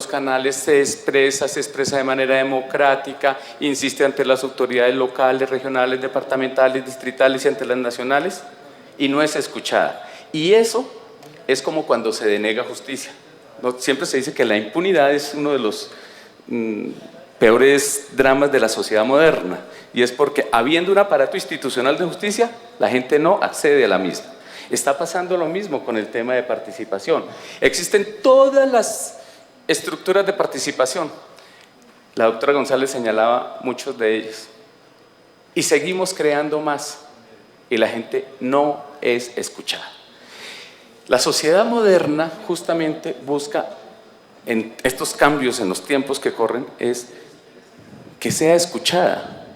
canales, se expresa de manera democrática, insiste ante las autoridades locales, regionales, departamentales, distritales y ante las nacionales, y no es escuchada. Y eso es como cuando se denega justicia. ¿No? Siempre se dice que la impunidad es uno de los peores dramas de la sociedad moderna, y es porque habiendo un aparato institucional de justicia, la gente no accede a la misma. Está pasando lo mismo con el tema de participación. Existen todas las estructuras de participación. La doctora González señalaba muchos de ellos. Y seguimos creando más, y la gente no es escuchada. La sociedad moderna justamente busca, en estos cambios en los tiempos que corren, es que sea escuchada.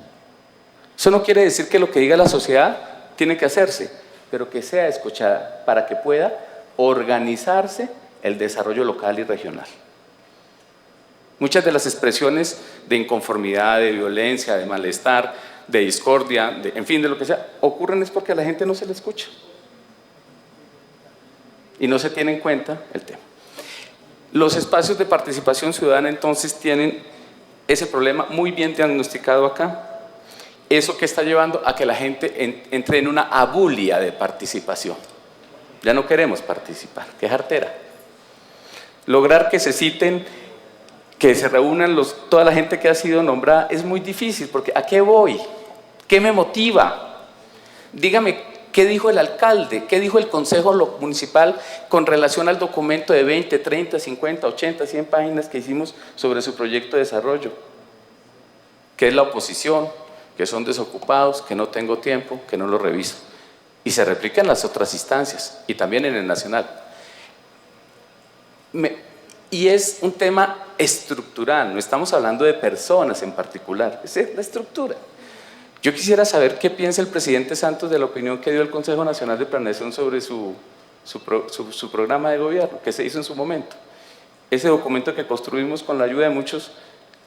Eso no quiere decir que lo que diga la sociedad tiene que hacerse, pero que sea escuchada para que pueda organizarse el desarrollo local y regional. Muchas de las expresiones de inconformidad, de violencia, de malestar, de discordia, en fin, de lo que sea, ocurren es porque a la gente no se le escucha y no se tiene en cuenta el tema. Los espacios de participación ciudadana entonces tienen ese problema muy bien diagnosticado acá. Eso que está llevando a que la gente entre en una abulia de participación. Ya no queremos participar, qué jartera. Lograr que se citen, que se reúnan toda la gente que ha sido nombrada es muy difícil, porque ¿a qué voy? ¿Qué me motiva? Dígame, ¿qué dijo el alcalde? ¿Qué dijo el consejo municipal con relación al documento de 20, 30, 50, 80, 100 páginas que hicimos sobre su proyecto de desarrollo? ¿Qué es la oposición? Que son desocupados, que no tengo tiempo, que no lo reviso. Y se replica en las otras instancias y también en el nacional. Y es un tema estructural, no estamos hablando de personas en particular, es la estructura. Yo quisiera saber qué piensa el presidente Santos de la opinión que dio el Consejo Nacional de Planeación sobre su programa de gobierno, que se hizo en su momento. Ese documento que construimos con la ayuda de muchos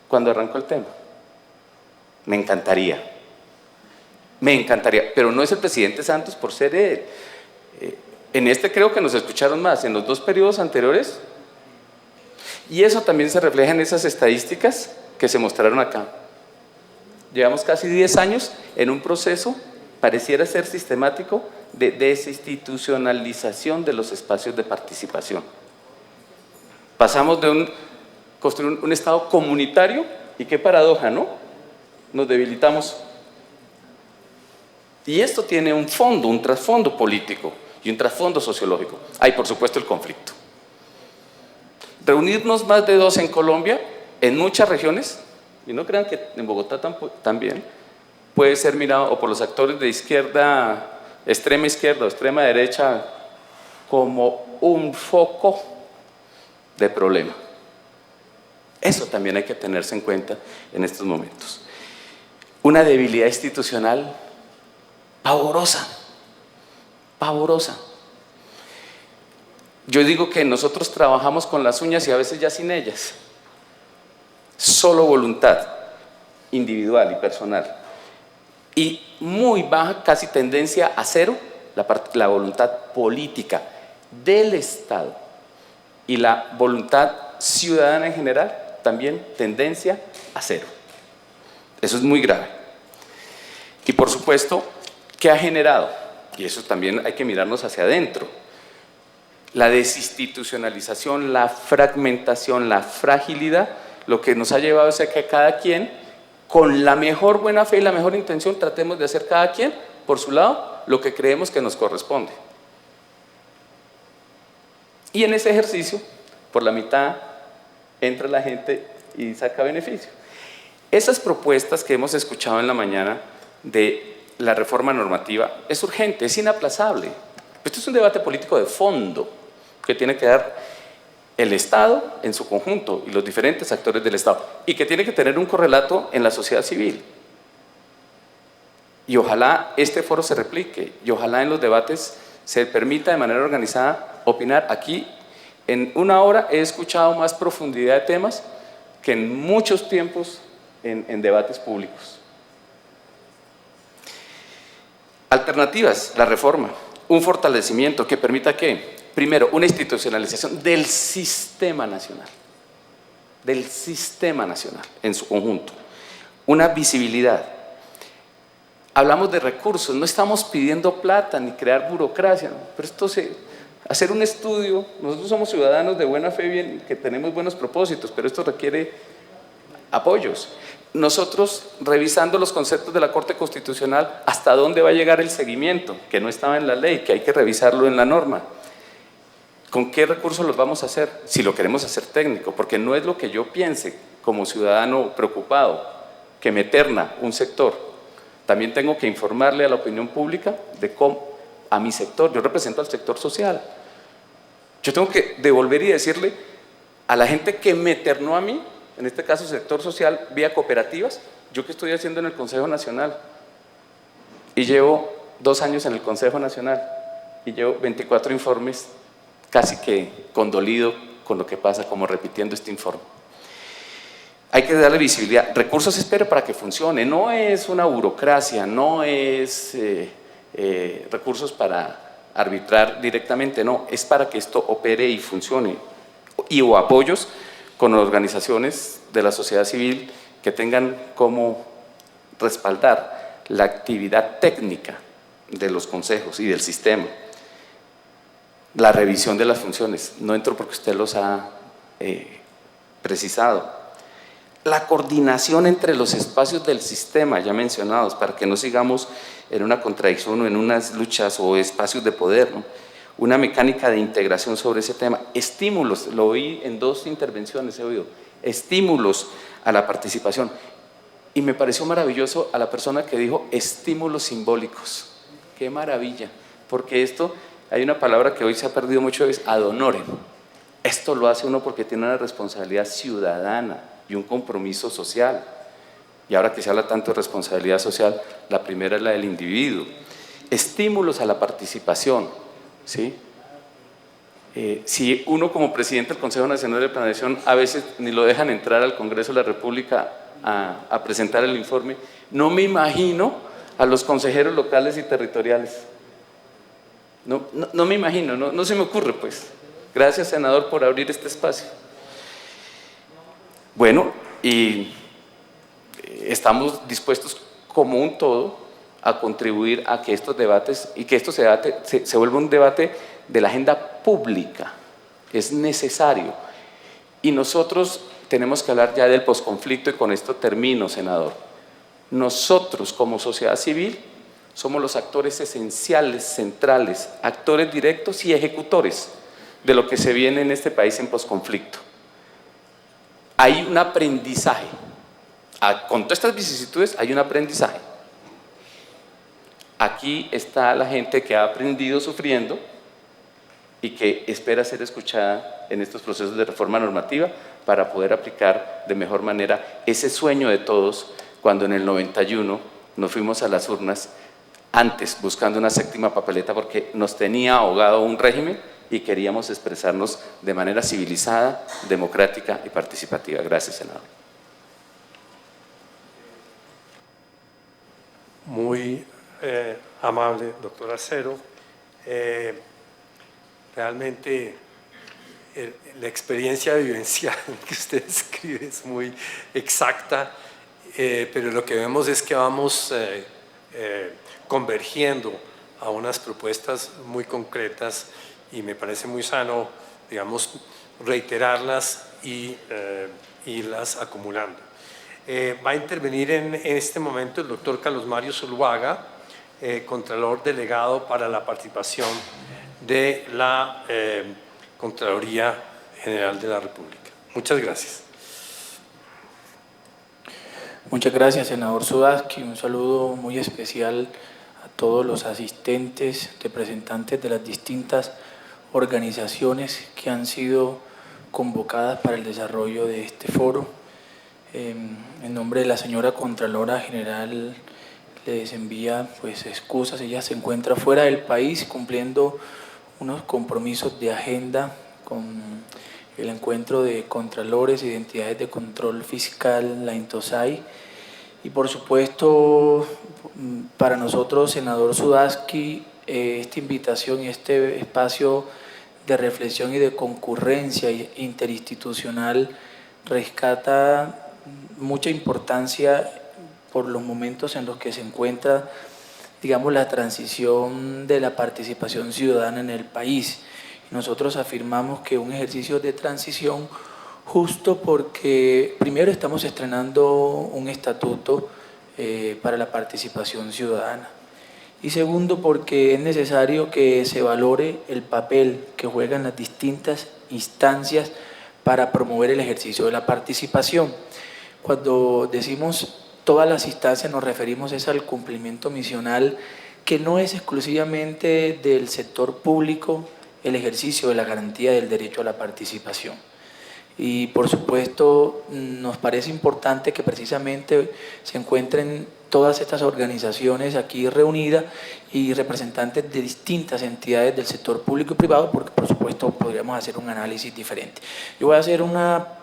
cuando arrancó el tema. Me encantaría, pero no es el presidente Santos por ser él. En este creo que nos escucharon más, en los 2 periodos anteriores, y eso también se refleja en esas estadísticas que se mostraron acá. Llevamos casi 10 años en un proceso, pareciera ser sistemático, de desinstitucionalización de los espacios de participación. Pasamos de construir un Estado comunitario, y qué paradoja, ¿no? Nos debilitamos. Y esto tiene un fondo, un trasfondo político y un trasfondo sociológico. Hay, por supuesto, el conflicto. Reunirnos más de 2 en Colombia, en muchas regiones, y no crean que en Bogotá también, puede ser mirado o por los actores de izquierda, extrema izquierda o extrema derecha, como un foco de problema. Eso también hay que tenerse en cuenta en estos momentos. Una debilidad institucional pavorosa, pavorosa. Yo digo que nosotros trabajamos con las uñas y a veces ya sin ellas. Solo voluntad individual y personal. Y muy baja, casi tendencia a cero, la voluntad política del Estado. Y la voluntad ciudadana en general, también tendencia a cero. Eso es muy grave. Y por supuesto, ¿qué ha generado? Y eso también hay que mirarnos hacia adentro. La desinstitucionalización, la fragmentación, la fragilidad, lo que nos ha llevado es a que cada quien, con la mejor buena fe y la mejor intención, tratemos de hacer cada quien, por su lado, lo que creemos que nos corresponde. Y en ese ejercicio, por la mitad, entra la gente y saca beneficio. Esas propuestas que hemos escuchado en la mañana de la reforma normativa es urgente, es inaplazable. Esto es un debate político de fondo que tiene que dar el Estado en su conjunto y los diferentes actores del Estado, y que tiene que tener un correlato en la sociedad civil. Y ojalá este foro se replique, y ojalá en los debates se permita de manera organizada opinar. Aquí en 1 hora he escuchado más profundidad de temas que en muchos tiempos en debates públicos. Alternativas, la reforma, un fortalecimiento que permita que, primero, una institucionalización del sistema nacional. del sistema nacional en su conjunto. Una visibilidad. Hablamos de recursos, no estamos pidiendo plata ni crear burocracia, ¿no? Pero hacer un estudio, nosotros somos ciudadanos de buena fe, bien, que tenemos buenos propósitos, pero esto requiere apoyos. Nosotros, revisando los conceptos de la Corte Constitucional, hasta dónde va a llegar el seguimiento, que no estaba en la ley, que hay que revisarlo en la norma. ¿Con qué recursos los vamos a hacer? Si lo queremos hacer técnico, porque no es lo que yo piense como ciudadano preocupado, que me eterna un sector. También tengo que informarle a la opinión pública de cómo, a mi sector, yo represento al sector social. Yo tengo que devolver y decirle a la gente que me eternó a mí, en este caso sector social, vía cooperativas, yo que estoy haciendo en el Consejo Nacional, y llevo 2 años en el Consejo Nacional, y llevo 24 informes, casi que condolido con lo que pasa, como repitiendo este informe. Hay que darle visibilidad. Recursos espero para que funcione, no es una burocracia, no es recursos para arbitrar directamente, no, es para que esto opere y funcione, o apoyos con organizaciones de la sociedad civil que tengan como respaldar la actividad técnica de los consejos y del sistema. La revisión de las funciones, no entro porque usted los ha precisado. La coordinación entre los espacios del sistema ya mencionados, para que no sigamos en una contradicción o en unas luchas o espacios de poder, ¿no? Una mecánica de integración sobre ese tema. Estímulos, lo oí en 2 intervenciones, he oído, estímulos a la participación. Y me pareció maravilloso a la persona que dijo estímulos simbólicos. ¡Qué maravilla! Porque esto, hay una palabra que hoy se ha perdido mucho, es ad honorem. Esto lo hace uno porque tiene una responsabilidad ciudadana y un compromiso social. Y ahora que se habla tanto de responsabilidad social, la primera es la del individuo. Estímulos a la participación, ¿sí? Si uno como presidente del Consejo Nacional de Planeación a veces ni lo dejan entrar al Congreso de la República a presentar el informe, no me imagino a los consejeros locales y territoriales. No me imagino, no se me ocurre, pues. Gracias, senador, por abrir este espacio. Bueno, y estamos dispuestos como un todo a contribuir a que estos debates y que esto se vuelva un debate de la agenda pública. Es necesario. Y nosotros tenemos que hablar ya del posconflicto, y con esto termino, senador. Nosotros como sociedad civil somos los actores esenciales, centrales, actores directos y ejecutores de lo que se viene en este país en posconflicto. Hay un aprendizaje. Con todas estas vicisitudes hay un aprendizaje. Aquí está la gente que ha aprendido sufriendo y que espera ser escuchada en estos procesos de reforma normativa para poder aplicar de mejor manera ese sueño de todos cuando en el 91 nos fuimos a las urnas, antes buscando una 7ª papeleta porque nos tenía ahogado un régimen y queríamos expresarnos de manera civilizada, democrática y participativa. Gracias, senador. Muy amable, doctor Acero. Realmente la experiencia vivencial que usted describe es muy exacta, pero lo que vemos es que vamos convergiendo a unas propuestas muy concretas y me parece muy sano, digamos, reiterarlas y irlas acumulando. Va a intervenir en este momento el doctor Carlos Mario Zuluaga, Contralor Delegado para la participación de la Contraloría General de la República. Muchas gracias. Muchas gracias, senador Sudaski. Un saludo muy especial a todos los asistentes, representantes de las distintas organizaciones que han sido convocadas para el desarrollo de este foro. En nombre de la señora Contralora General les envía pues excusas, ella se encuentra fuera del país cumpliendo unos compromisos de agenda con el encuentro de contralores e identidades de control fiscal, la INTOSAI, y por supuesto para nosotros, senador Sudaski, esta invitación y este espacio de reflexión y de concurrencia interinstitucional rescata mucha importancia por los momentos en los que se encuentra, digamos, la transición de la participación ciudadana en el país. Nosotros afirmamos que un ejercicio de transición justo porque primero estamos estrenando un estatuto para la participación ciudadana y segundo porque es necesario que se valore el papel que juegan las distintas instancias para promover el ejercicio de la participación. Cuando decimos todas las instancias nos referimos es al cumplimiento misional que no es exclusivamente del sector público el ejercicio de la garantía del derecho a la participación. Y por supuesto nos parece importante que precisamente se encuentren todas estas organizaciones aquí reunidas y representantes de distintas entidades del sector público y privado, porque por supuesto podríamos hacer un análisis diferente. Yo voy a hacer una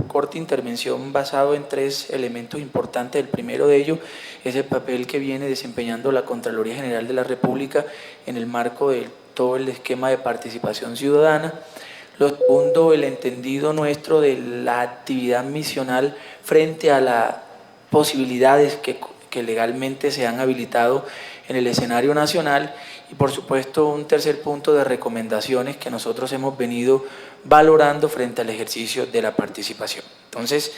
corta intervención basado en 3 elementos importantes. El primero de ellos es el papel que viene desempeñando la Contraloría General de la República en el marco de todo el esquema de participación ciudadana. Lo segundo, el entendido nuestro de la actividad misional frente a las posibilidades que legalmente se han habilitado en el escenario nacional y por supuesto un tercer punto de recomendaciones que nosotros hemos venido valorando frente al ejercicio de la participación. Entonces,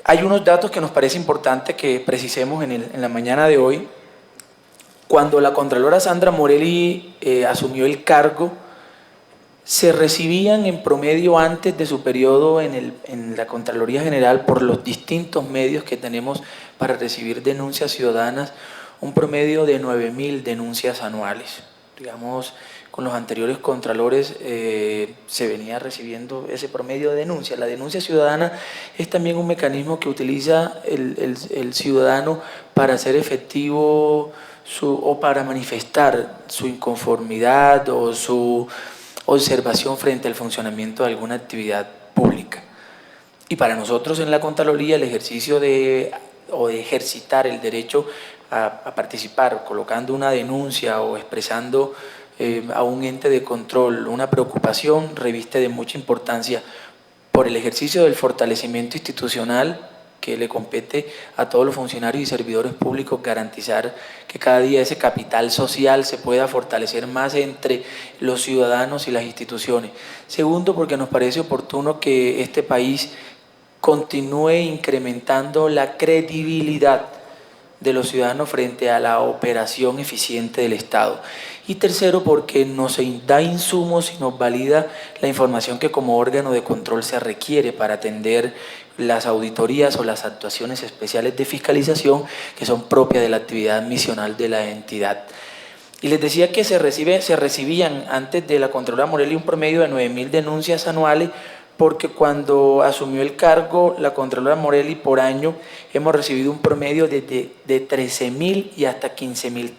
hay unos datos que nos parece importante que precisemos en la mañana de hoy. Cuando la Contralora Sandra Morelli asumió el cargo, se recibían en promedio antes de su periodo en la Contraloría General por los distintos medios que tenemos para recibir denuncias ciudadanas, un promedio de 9.000 denuncias anuales. Digamos, con los anteriores contralores se venía recibiendo ese promedio de denuncias. La denuncia ciudadana es también un mecanismo que utiliza el ciudadano para hacer efectivo o para manifestar su inconformidad o su observación frente al funcionamiento de alguna actividad pública. Y para nosotros en la Contraloría el ejercicio de ejercitar el derecho a participar, colocando una denuncia o expresando a un ente de control una preocupación, reviste de mucha importancia por el ejercicio del fortalecimiento institucional que le compete a todos los funcionarios y servidores públicos garantizar que cada día ese capital social se pueda fortalecer más entre los ciudadanos y las instituciones. Segundo, porque nos parece oportuno que este país continúe incrementando la credibilidad de los ciudadanos frente a la operación eficiente del Estado. Y tercero, porque nos da insumos y nos valida la información que como órgano de control se requiere para atender las auditorías o las actuaciones especiales de fiscalización que son propias de la actividad misional de la entidad. Y les decía que se recibían antes de la Contralora Morelli un promedio de 9.000 denuncias anuales, porque cuando asumió el cargo la Contralora Morelli por año hemos recibido un promedio de 13.000 y hasta 15.000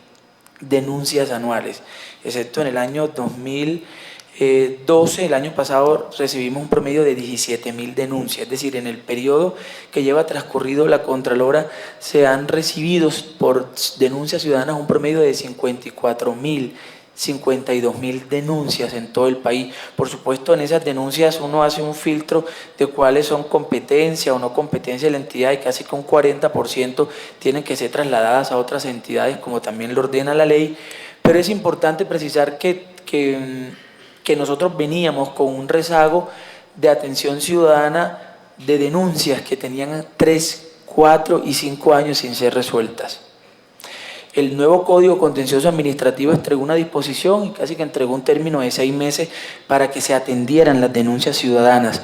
denuncias anuales, excepto en el año 2012, el año pasado recibimos un promedio de 17.000 denuncias, es decir, en el periodo que lleva transcurrido la Contralora se han recibido por denuncias ciudadanas un promedio de 54.000, 52.000 denuncias en todo el país. Por supuesto, en esas denuncias uno hace un filtro de cuáles son competencia o no competencia de la entidad y casi que un 40% tienen que ser trasladadas a otras entidades como también lo ordena la ley, pero es importante precisar que nosotros veníamos con un rezago de atención ciudadana de denuncias que tenían 3, 4 y 5 años sin ser resueltas. El nuevo Código Contencioso Administrativo entregó una disposición y casi que entregó un término de 6 meses para que se atendieran las denuncias ciudadanas.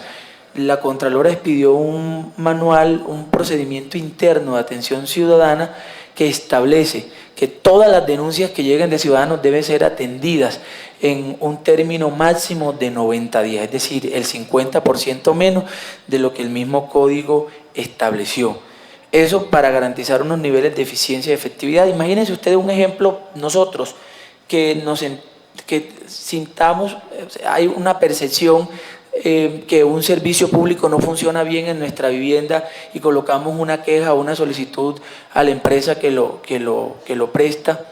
La Contralora expidió un manual, un procedimiento interno de atención ciudadana que establece que todas las denuncias que lleguen de ciudadanos deben ser atendidas en un término máximo de 90 días, es decir, el 50% menos de lo que el mismo código estableció. Eso para garantizar unos niveles de eficiencia y efectividad. Imagínense ustedes un ejemplo, nosotros que sintamos, hay una percepción que un servicio público no funciona bien en nuestra vivienda y colocamos una queja o una solicitud a la empresa que lo presta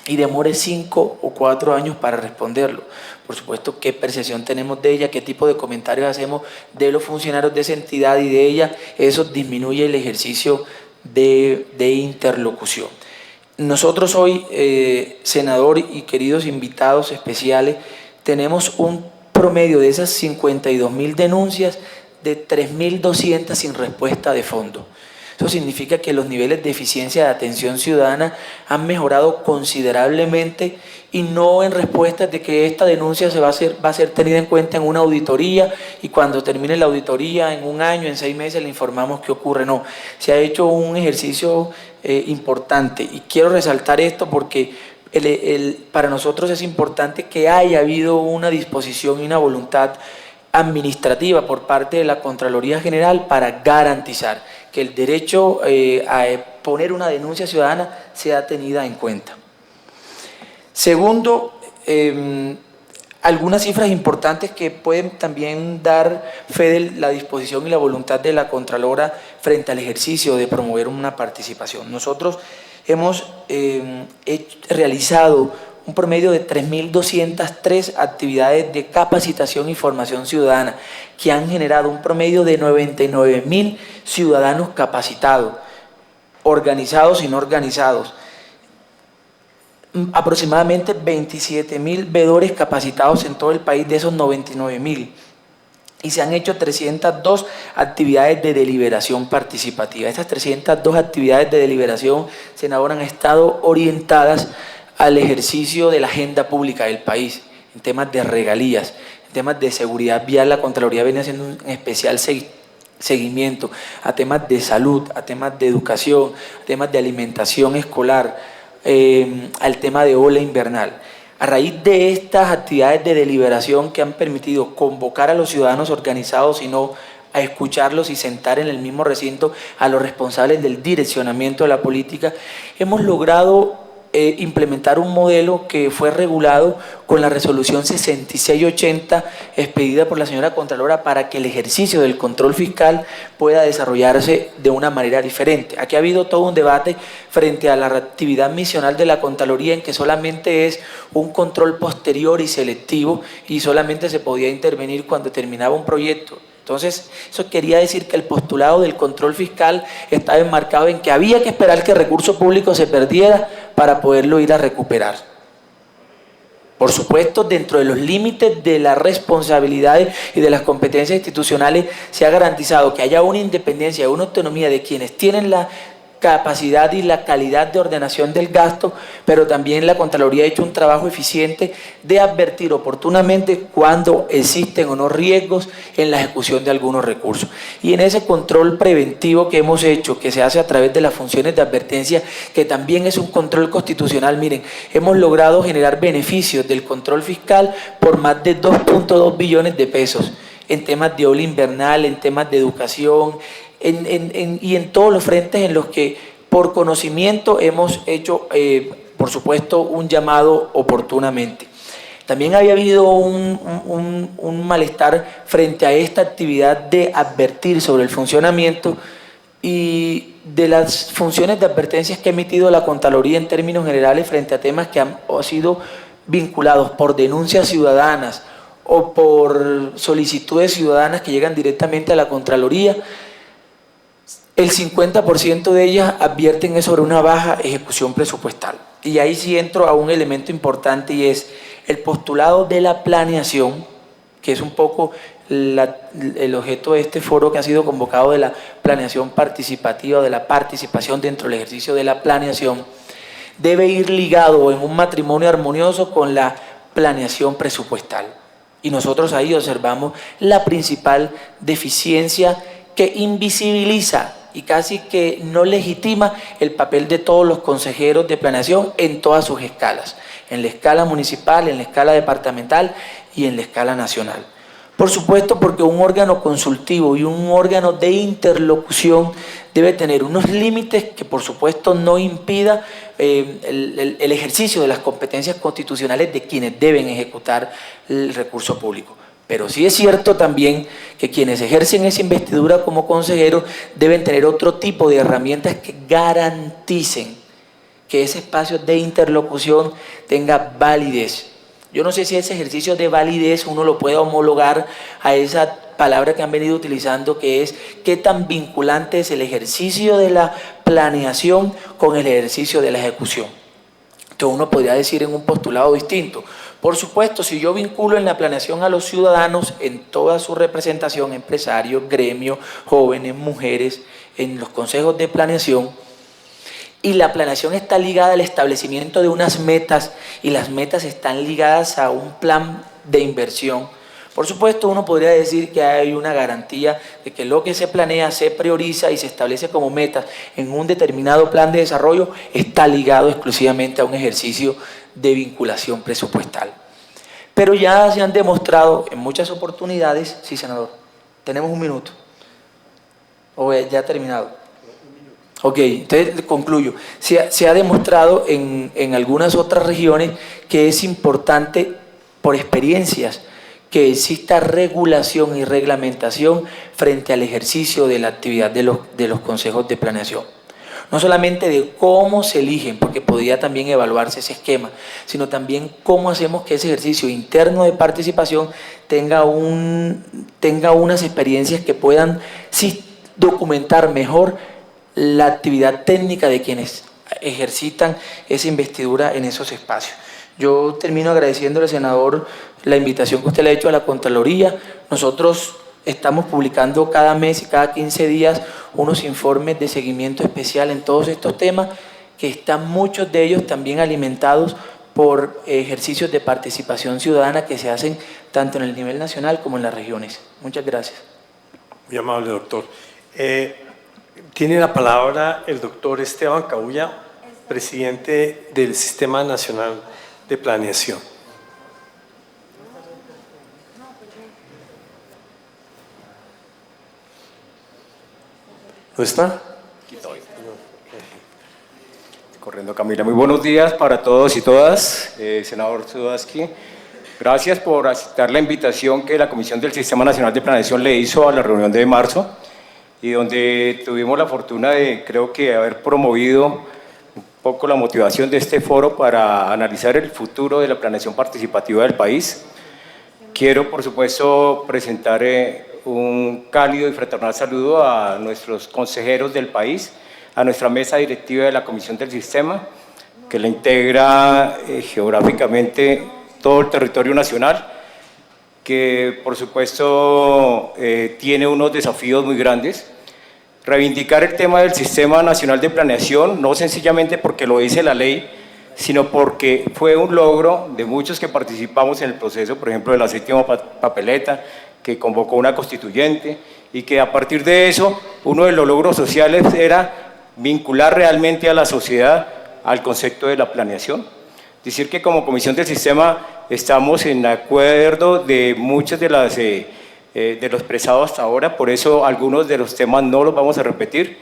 y demore 5 o 4 años para responderlo. Por supuesto, qué percepción tenemos de ella, qué tipo de comentarios hacemos de los funcionarios de esa entidad y de ella, eso disminuye el ejercicio de interlocución. Nosotros hoy, senador y queridos invitados especiales, tenemos un promedio de esas 52.000 denuncias de 3.200 sin respuesta de fondo. Eso significa que los niveles de eficiencia de atención ciudadana han mejorado considerablemente y no en respuestas de que esta denuncia va a ser tenida en cuenta en una auditoría y cuando termine la auditoría en 1 año, en 6 meses le informamos qué ocurre. No, se ha hecho un ejercicio importante y quiero resaltar esto porque para nosotros es importante que haya habido una disposición y una voluntad administrativa por parte de la Contraloría General para garantizar que el derecho a poner una denuncia ciudadana sea tenida en cuenta. Segundo, algunas cifras importantes que pueden también dar fe de la disposición y la voluntad de la Contralora frente al ejercicio de promover una participación. Nosotros hemos realizado un promedio de 3.203 actividades de capacitación y formación ciudadana que han generado un promedio de 99.000 ciudadanos capacitados, organizados y no organizados. Aproximadamente 27.000 veedores capacitados en todo el país de esos 99.000. Y se han hecho 302 actividades de deliberación participativa. Estas 302 actividades de deliberación, senador, han estado orientadas al ejercicio de la agenda pública del país, en temas de regalías, en temas de seguridad vial. La Contraloría viene haciendo un especial seguimiento a temas de salud, a temas de educación, a temas de alimentación escolar, al tema de ola invernal. A raíz de estas actividades de deliberación que han permitido convocar a los ciudadanos organizados y no a escucharlos y sentar en el mismo recinto a los responsables del direccionamiento de la política, hemos logrado implementar un modelo que fue regulado con la resolución 6680 expedida por la señora Contralora para que el ejercicio del control fiscal pueda desarrollarse de una manera diferente. Aquí ha habido todo un debate frente a la actividad misional de la Contraloría en que solamente es un control posterior y selectivo y solamente se podía intervenir cuando terminaba un proyecto. Entonces, eso quería decir que el postulado del control fiscal estaba enmarcado en que había que esperar que el recurso público se perdiera para poderlo ir a recuperar. Por supuesto, dentro de los límites de las responsabilidades y de las competencias institucionales, se ha garantizado que haya una independencia, una autonomía de quienes tienen la capacidad y la calidad de ordenación del gasto, pero también la Contraloría ha hecho un trabajo eficiente de advertir oportunamente cuando existen o no riesgos en la ejecución de algunos recursos. Y en ese control preventivo que hemos hecho, que se hace a través de las funciones de advertencia, que también es un control constitucional, miren, hemos logrado generar beneficios del control fiscal por más de 2.2 billones de pesos en temas de ola invernal, en temas de educación, y en todos los frentes en los que por conocimiento hemos hecho, por supuesto, un llamado oportunamente. También había habido un malestar frente a esta actividad de advertir sobre el funcionamiento y de las funciones de advertencias que ha emitido la Contraloría en términos generales frente a temas que han sido vinculados por denuncias ciudadanas o por solicitudes ciudadanas que llegan directamente a la Contraloría. El 50% de ellas advierten sobre una baja ejecución presupuestal. Y ahí sí entro a un elemento importante y es el postulado de la planeación, que es un poco el objeto de este foro que ha sido convocado de la planeación participativa, de la participación dentro del ejercicio de la planeación, debe ir ligado en un matrimonio armonioso con la planeación presupuestal. Y nosotros ahí observamos la principal deficiencia que invisibiliza y casi que no legitima el papel de todos los consejeros de planeación en todas sus escalas, en la escala municipal, en la escala departamental y en la escala nacional. Por supuesto, porque un órgano consultivo y un órgano de interlocución debe tener unos límites que por supuesto no impida el ejercicio de las competencias constitucionales de quienes deben ejecutar el recurso público. Pero sí es cierto también que quienes ejercen esa investidura como consejeros deben tener otro tipo de herramientas que garanticen que ese espacio de interlocución tenga validez. Yo no sé si ese ejercicio de validez uno lo puede homologar a esa palabra que han venido utilizando, que es qué tan vinculante es el ejercicio de la planeación con el ejercicio de la ejecución. Entonces uno podría decir en un postulado distinto. Por supuesto, si yo vinculo en la planeación a los ciudadanos en toda su representación, empresarios, gremios, jóvenes, mujeres, en los consejos de planeación, y la planeación está ligada al establecimiento de unas metas y las metas están ligadas a un plan de inversión. Por supuesto, uno podría decir que hay una garantía de que lo que se planea, se prioriza y se establece como metas en un determinado plan de desarrollo está ligado exclusivamente a un ejercicio de vinculación presupuestal. Pero ya se han demostrado en muchas oportunidades, sí, senador, tenemos un minuto, o ya ha terminado. Ok, entonces concluyo. Se ha demostrado en algunas otras regiones que es importante, por experiencias, que exista regulación y reglamentación frente al ejercicio de la actividad de los consejos de planeación. No solamente de cómo se eligen, porque podría también evaluarse ese esquema, sino también cómo hacemos que ese ejercicio interno de participación tenga unas experiencias que puedan sí, documentar mejor la actividad técnica de quienes ejercitan esa investidura en esos espacios. Yo termino agradeciéndole, senador, la invitación que usted le ha hecho a la Contraloría. Nosotros estamos publicando cada mes y cada 15 días unos informes de seguimiento especial en todos estos temas, que están muchos de ellos también alimentados por ejercicios de participación ciudadana que se hacen tanto en el nivel nacional como en las regiones. Muchas gracias. Muy amable, doctor. Tiene la palabra el doctor Esteban Cabuya, presidente del Sistema Nacional de Planeación. ¿No está? Aquí estoy. Corriendo, Camila. Muy buenos días para todos y todas. Senador Sudaski, gracias por aceptar la invitación que la Comisión del Sistema Nacional de Planeación le hizo a la reunión de marzo, y donde tuvimos la fortuna de, creo que, haber promovido un poco la motivación de este foro para analizar el futuro de la planeación participativa del país. Quiero, por supuesto, presentar un cálido y fraternal saludo a nuestros consejeros del país, a nuestra mesa directiva de la Comisión del Sistema, que la integra geográficamente todo el territorio nacional, que por supuesto tiene unos desafíos muy grandes. Reivindicar el tema del Sistema Nacional de Planeación, no sencillamente porque lo dice la ley, sino porque fue un logro de muchos que participamos en el proceso, por ejemplo, de la séptima papeleta, que convocó una constituyente, y que a partir de eso, uno de los logros sociales era vincular realmente a la sociedad al concepto de la planeación. Decir que como Comisión del Sistema estamos en acuerdo de muchos de lo expresado hasta ahora, por eso algunos de los temas no los vamos a repetir,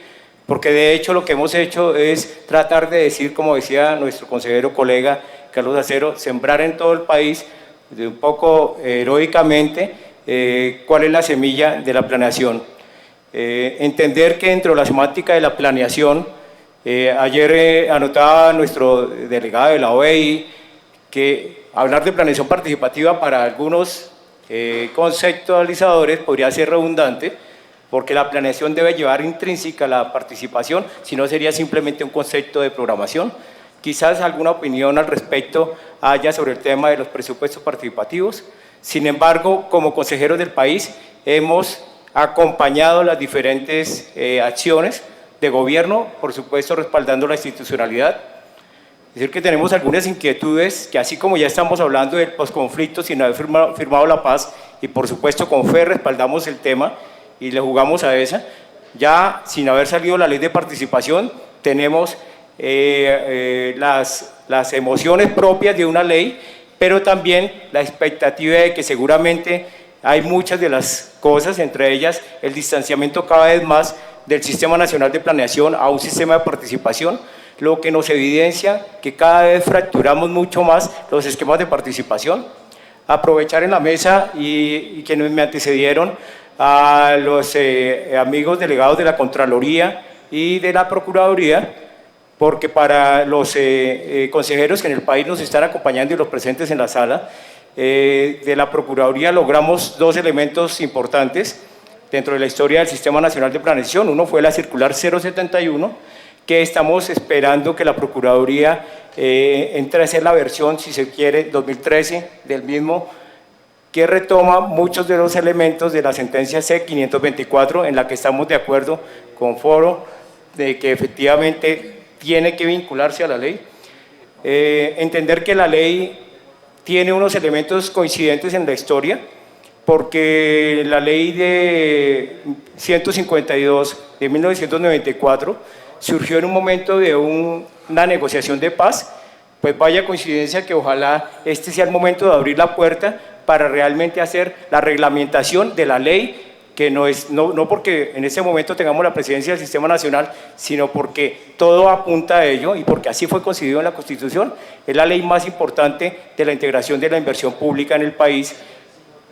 porque de hecho lo que hemos hecho es tratar de decir, como decía nuestro consejero colega Carlos Acero, sembrar en todo el país, un poco heroicamente, cuál es la semilla de la planeación. Entender que dentro de la semántica de la planeación, ayer anotaba nuestro delegado de la OEI que hablar de planeación participativa para algunos conceptualizadores podría ser redundante, porque la planeación debe llevar intrínseca la participación, si no sería simplemente un concepto de programación. Quizás alguna opinión al respecto haya sobre el tema de los presupuestos participativos. Sin embargo, como consejeros del país hemos acompañado las diferentes acciones de gobierno, por supuesto respaldando la institucionalidad. Es decir, que tenemos algunas inquietudes que, así como ya estamos hablando del posconflicto sin haber firmado la paz, y por supuesto con fe respaldamos el tema y le jugamos a esa, ya sin haber salido la ley de participación tenemos las emociones propias de una ley, pero también la expectativa de que seguramente hay muchas de las cosas, entre ellas el distanciamiento cada vez más del Sistema Nacional de Planeación a un sistema de participación, lo que nos evidencia que cada vez fracturamos mucho más los esquemas de participación. Aprovechar en la mesa y quienes me antecedieron a los amigos delegados de la Contraloría y de la Procuraduría, porque para los consejeros que en el país nos están acompañando y los presentes en la sala, de la Procuraduría logramos dos elementos importantes dentro de la historia del Sistema Nacional de Planeación. Uno fue la circular 071, que estamos esperando que la Procuraduría entre a hacer la versión, si se quiere, 2013 del mismo, que retoma muchos de los elementos de la sentencia C-524, en la que estamos de acuerdo con Foro, de que efectivamente tiene que vincularse a la ley. Entender que la ley tiene unos elementos coincidentes en la historia, porque la ley de 152 de 1994 surgió en un momento de una negociación de paz. Pues vaya coincidencia que ojalá este sea el momento de abrir la puerta para realmente hacer la reglamentación de la ley, que no porque en ese momento tengamos la presidencia del Sistema Nacional, sino porque todo apunta a ello y porque así fue concebido en la Constitución. Es la ley más importante de la integración de la inversión pública en el país,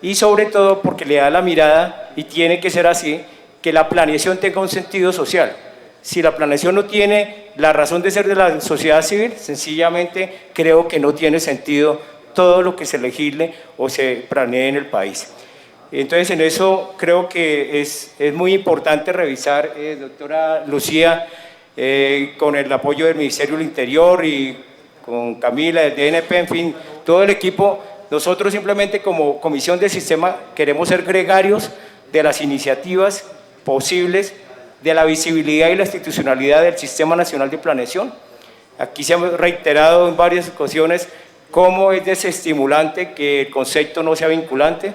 y sobre todo porque le da la mirada, y tiene que ser así, que la planeación tenga un sentido social. Si la planeación no tiene la razón de ser de la sociedad civil, sencillamente creo que no tiene sentido todo lo que se legisle o se planee en el país. Entonces, en eso creo que es muy importante revisar, doctora Lucía, con el apoyo del Ministerio del Interior y con Camila, del DNP, en fin, todo el equipo. Nosotros simplemente como Comisión de Sistema queremos ser gregarios de las iniciativas posibles, de la visibilidad y la institucionalidad del Sistema Nacional de Planeación. Aquí se ha reiterado en varias ocasiones cómo es desestimulante que el concepto no sea vinculante.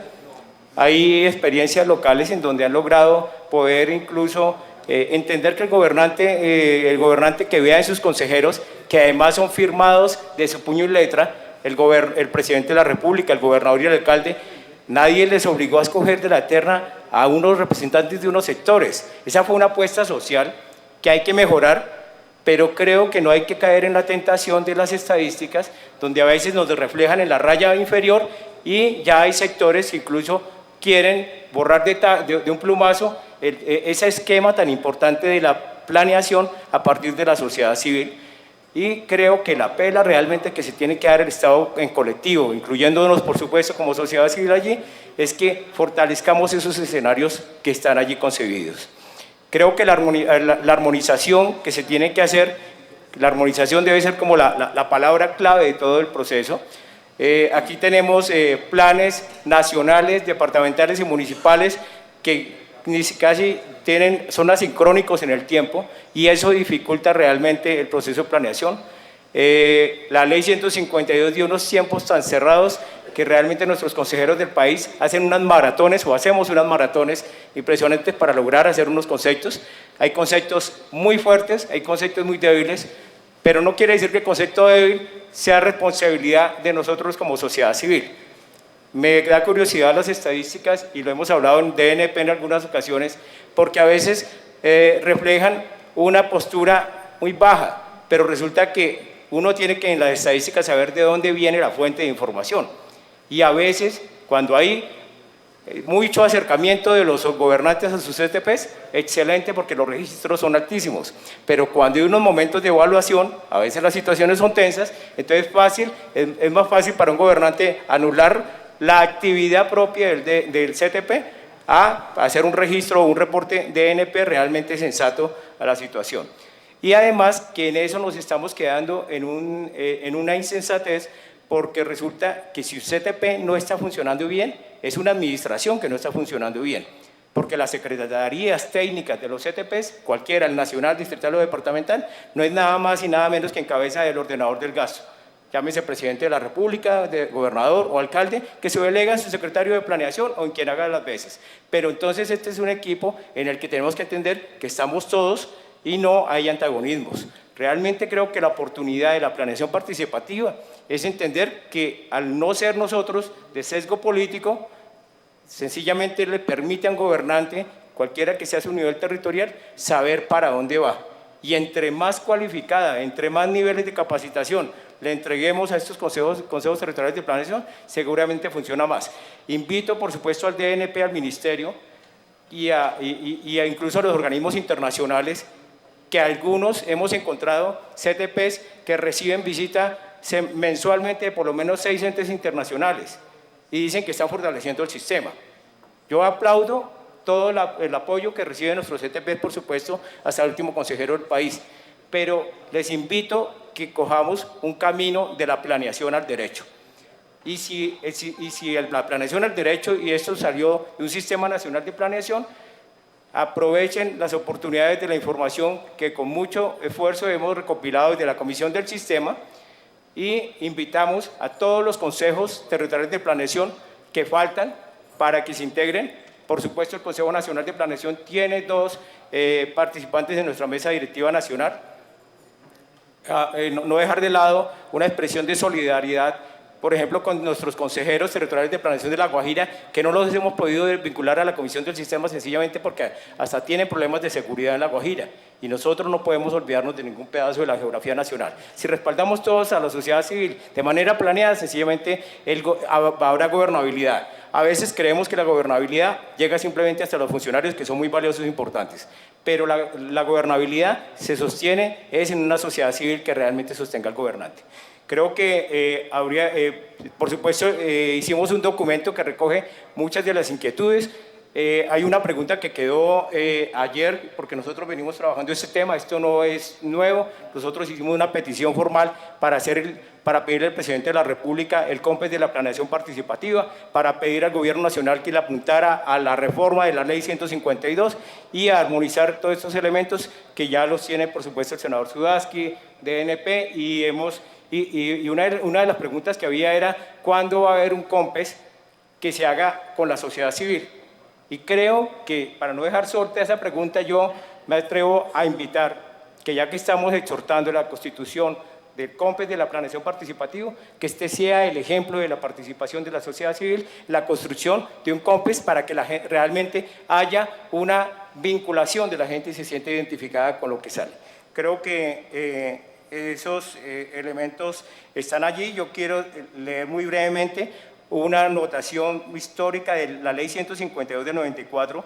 Hay experiencias locales en donde han logrado poder incluso entender que el gobernante que vea en sus consejeros, que además son firmados de su puño y letra, el presidente de la República, el gobernador y el alcalde, nadie les obligó a escoger de la terna a unos representantes de unos sectores. Esa fue una apuesta social que hay que mejorar, pero creo que no hay que caer en la tentación de las estadísticas, donde a veces nos reflejan en la raya inferior y ya hay sectores que incluso quieren borrar de un plumazo ese esquema tan importante de la planeación a partir de la sociedad civil. Y creo que la pela realmente que se tiene que dar el Estado en colectivo, incluyéndonos por supuesto como sociedad civil allí, es que fortalezcamos esos escenarios que están allí concebidos. Creo que la armonización que se tiene que hacer, la armonización debe ser como la palabra clave de todo el proceso. Aquí tenemos planes nacionales, departamentales y municipales que casi son asincrónicos en el tiempo, y eso dificulta realmente el proceso de planeación. La ley 152 dio unos tiempos tan cerrados que realmente nuestros consejeros del país hacen unas maratones o hacemos unas maratones impresionantes para lograr hacer unos conceptos. Hay conceptos muy fuertes, hay conceptos muy débiles, pero no quiere decir que el concepto débil sea responsabilidad de nosotros como sociedad civil. Me da curiosidad las estadísticas, y lo hemos hablado en DNP en algunas ocasiones, porque a veces reflejan una postura muy baja, pero resulta que uno tiene que en las estadísticas saber de dónde viene la fuente de información. Y a veces, cuando hay mucho acercamiento de los gobernantes a sus CTPs, excelente, porque los registros son altísimos, pero cuando hay unos momentos de evaluación, a veces las situaciones son tensas, entonces es más fácil para un gobernante anular la actividad propia del CTP a hacer un registro o un reporte DNP realmente sensato a la situación. Y además que en eso nos estamos quedando en una insensatez, porque resulta que si un CTP no está funcionando bien, es una administración que no está funcionando bien, porque las secretarías técnicas de los CTPs, cualquiera, el nacional, distrital o departamental, no es nada más y nada menos que en cabeza del ordenador del gasto. Llámese presidente de la República, gobernador o alcalde, que se delega en su secretario de planeación o en quien haga las veces. Pero entonces este es un equipo en el que tenemos que entender que estamos todos y no hay antagonismos. Realmente creo que la oportunidad de la planeación participativa es entender que al no ser nosotros de sesgo político, sencillamente le permite a un gobernante, cualquiera que sea su nivel territorial, saber para dónde va. Y entre más cualificada, entre más niveles de capacitación le entreguemos a estos consejos territoriales de planeación, seguramente funciona más. Invito, por supuesto, al DNP, al Ministerio y incluso a los organismos internacionales que algunos hemos encontrado CTPs que reciben visita mensualmente de por lo menos 6 entes internacionales y dicen que están fortaleciendo el sistema. Yo aplaudo todo el apoyo que reciben nuestros CTPs, por supuesto, hasta el último consejero del país, pero les invito que cojamos un camino de la planeación al derecho. Y si la planeación al derecho, y esto salió de un sistema nacional de planeación, aprovechen las oportunidades de la información que con mucho esfuerzo hemos recopilado desde la Comisión del Sistema y invitamos a todos los consejos territoriales de planeación que faltan para que se integren. Por supuesto, el Consejo Nacional de Planeación tiene 2 participantes en nuestra mesa directiva nacional. No dejar de lado una expresión de solidaridad, por ejemplo, con nuestros consejeros territoriales de planeación de La Guajira, que no los hemos podido vincular a la Comisión del Sistema sencillamente porque hasta tienen problemas de seguridad en La Guajira. Y nosotros no podemos olvidarnos de ningún pedazo de la geografía nacional. Si respaldamos todos a la sociedad civil de manera planeada, sencillamente habrá gobernabilidad. A veces creemos que la gobernabilidad llega simplemente hasta los funcionarios, que son muy valiosos e importantes, pero la gobernabilidad se sostiene en una sociedad civil que realmente sostenga al gobernante. Creo que por supuesto, hicimos un documento que recoge muchas de las inquietudes. Hay una pregunta que quedó ayer, porque nosotros venimos trabajando este tema, esto no es nuevo. Nosotros hicimos una petición formal para pedirle al presidente de la República el COMPES de la planeación participativa, para pedir al gobierno nacional que le apuntara a la reforma de la ley 152 y a armonizar todos estos elementos que ya los tiene, por supuesto, el senador Sudaski, DNP, y una de las preguntas que había era ¿cuándo va a haber un COMPES que se haga con la sociedad civil? Y creo que, para no dejar sorte a esa pregunta, yo me atrevo a invitar que, ya que estamos exhortando la constitución del COMPES de la planeación participativa, que este sea el ejemplo de la participación de la sociedad civil, la construcción de un COMPES para que realmente haya una vinculación de la gente y se siente identificada con lo que sale. Creo que esos elementos están allí. Yo quiero leer muy brevemente una anotación histórica de la ley 152 de 94,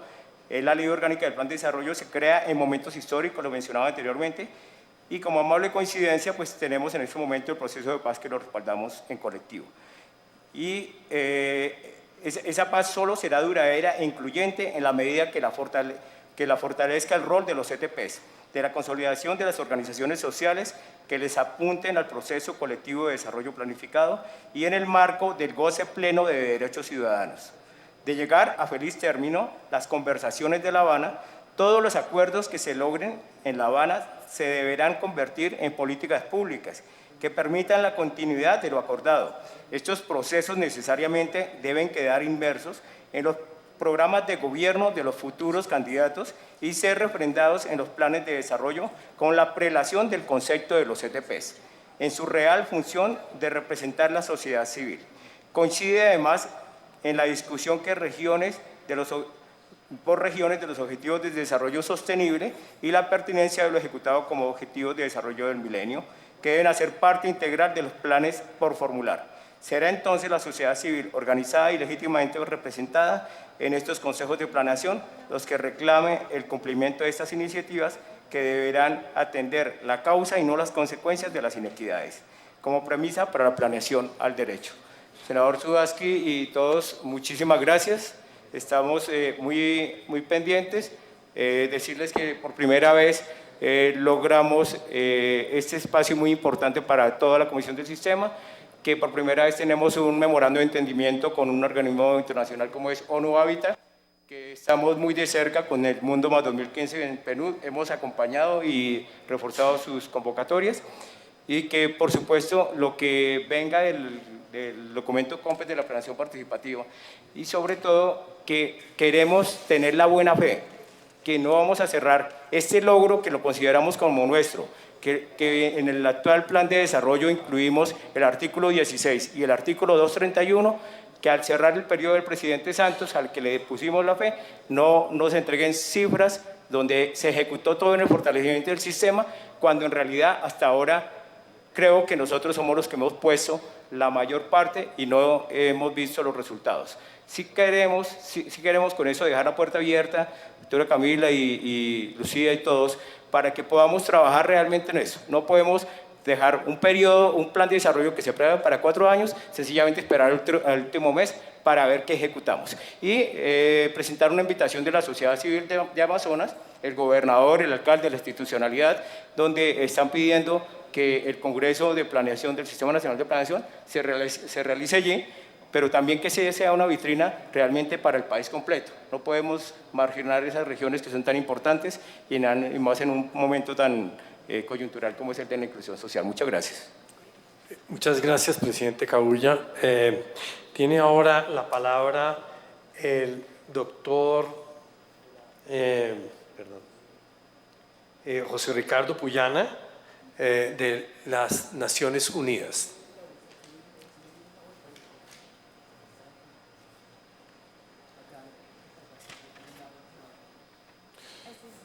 la ley orgánica del plan de desarrollo. Se crea en momentos históricos, lo mencionaba anteriormente, y como amable coincidencia, pues tenemos en este momento el proceso de paz que lo respaldamos en colectivo. Y esa paz solo será duradera e incluyente en la medida que la fortalezca el rol de los CTPs, de la consolidación de las organizaciones sociales que les apunten al proceso colectivo de desarrollo planificado y en el marco del goce pleno de derechos ciudadanos. De llegar a feliz término las conversaciones de La Habana, todos los acuerdos que se logren en La Habana se deberán convertir en políticas públicas que permitan la continuidad de lo acordado. Estos procesos necesariamente deben quedar inmersos en los programas de gobierno de los futuros candidatos y ser refrendados en los planes de desarrollo con la prelación del concepto de los CTPs, en su real función de representar la sociedad civil. Coincide además en la discusión que por regiones de los objetivos de desarrollo sostenible y la pertinencia de lo ejecutado como objetivos de desarrollo del milenio, que deben hacer parte integral de los planes por formular. Será entonces la sociedad civil organizada y legítimamente representada en estos consejos de planeación los que reclamen el cumplimiento de estas iniciativas, que deberán atender la causa y no las consecuencias de las inequidades, como premisa para la planeación al derecho. Senador Sudaski y todos, muchísimas gracias. Estamos muy pendientes. Decirles que por primera vez logramos este espacio muy importante para toda la Comisión del Sistema, que por primera vez tenemos un memorando de entendimiento con un organismo internacional como es ONU Habitat, que estamos muy de cerca con el Mundo Más 2015 en Perú. Hemos acompañado y reforzado sus convocatorias, y que por supuesto lo que venga del documento COMPES de la planeación participativa, y sobre todo que queremos tener la buena fe, que no vamos a cerrar este logro que lo consideramos como nuestro, que en el actual plan de desarrollo incluimos el artículo 16 y el artículo 231, que al cerrar el periodo del presidente Santos, al que le pusimos la fe, no nos entreguen cifras donde se ejecutó todo en el fortalecimiento del sistema, cuando en realidad hasta ahora creo que nosotros somos los que hemos puesto la mayor parte y no hemos visto los resultados. Si queremos con eso dejar la puerta abierta, doctora Camila y Lucía y todos, para que podamos trabajar realmente en eso. No podemos dejar un periodo, un plan de desarrollo que se aprueba para 4 años, sencillamente esperar al último mes para ver qué ejecutamos. Y presentar una invitación de la sociedad civil de Amazonas, el gobernador, el alcalde, la institucionalidad, donde están pidiendo que el Congreso de Planeación del Sistema Nacional de Planeación se realice allí, pero también que sea una vitrina realmente para el país completo. No podemos marginar esas regiones que son tan importantes y más en un momento tan coyuntural como es el de la inclusión social. Muchas gracias. Muchas gracias, presidente Cabuya. Tiene ahora la palabra el doctor José Ricardo Puyana, de las Naciones Unidas.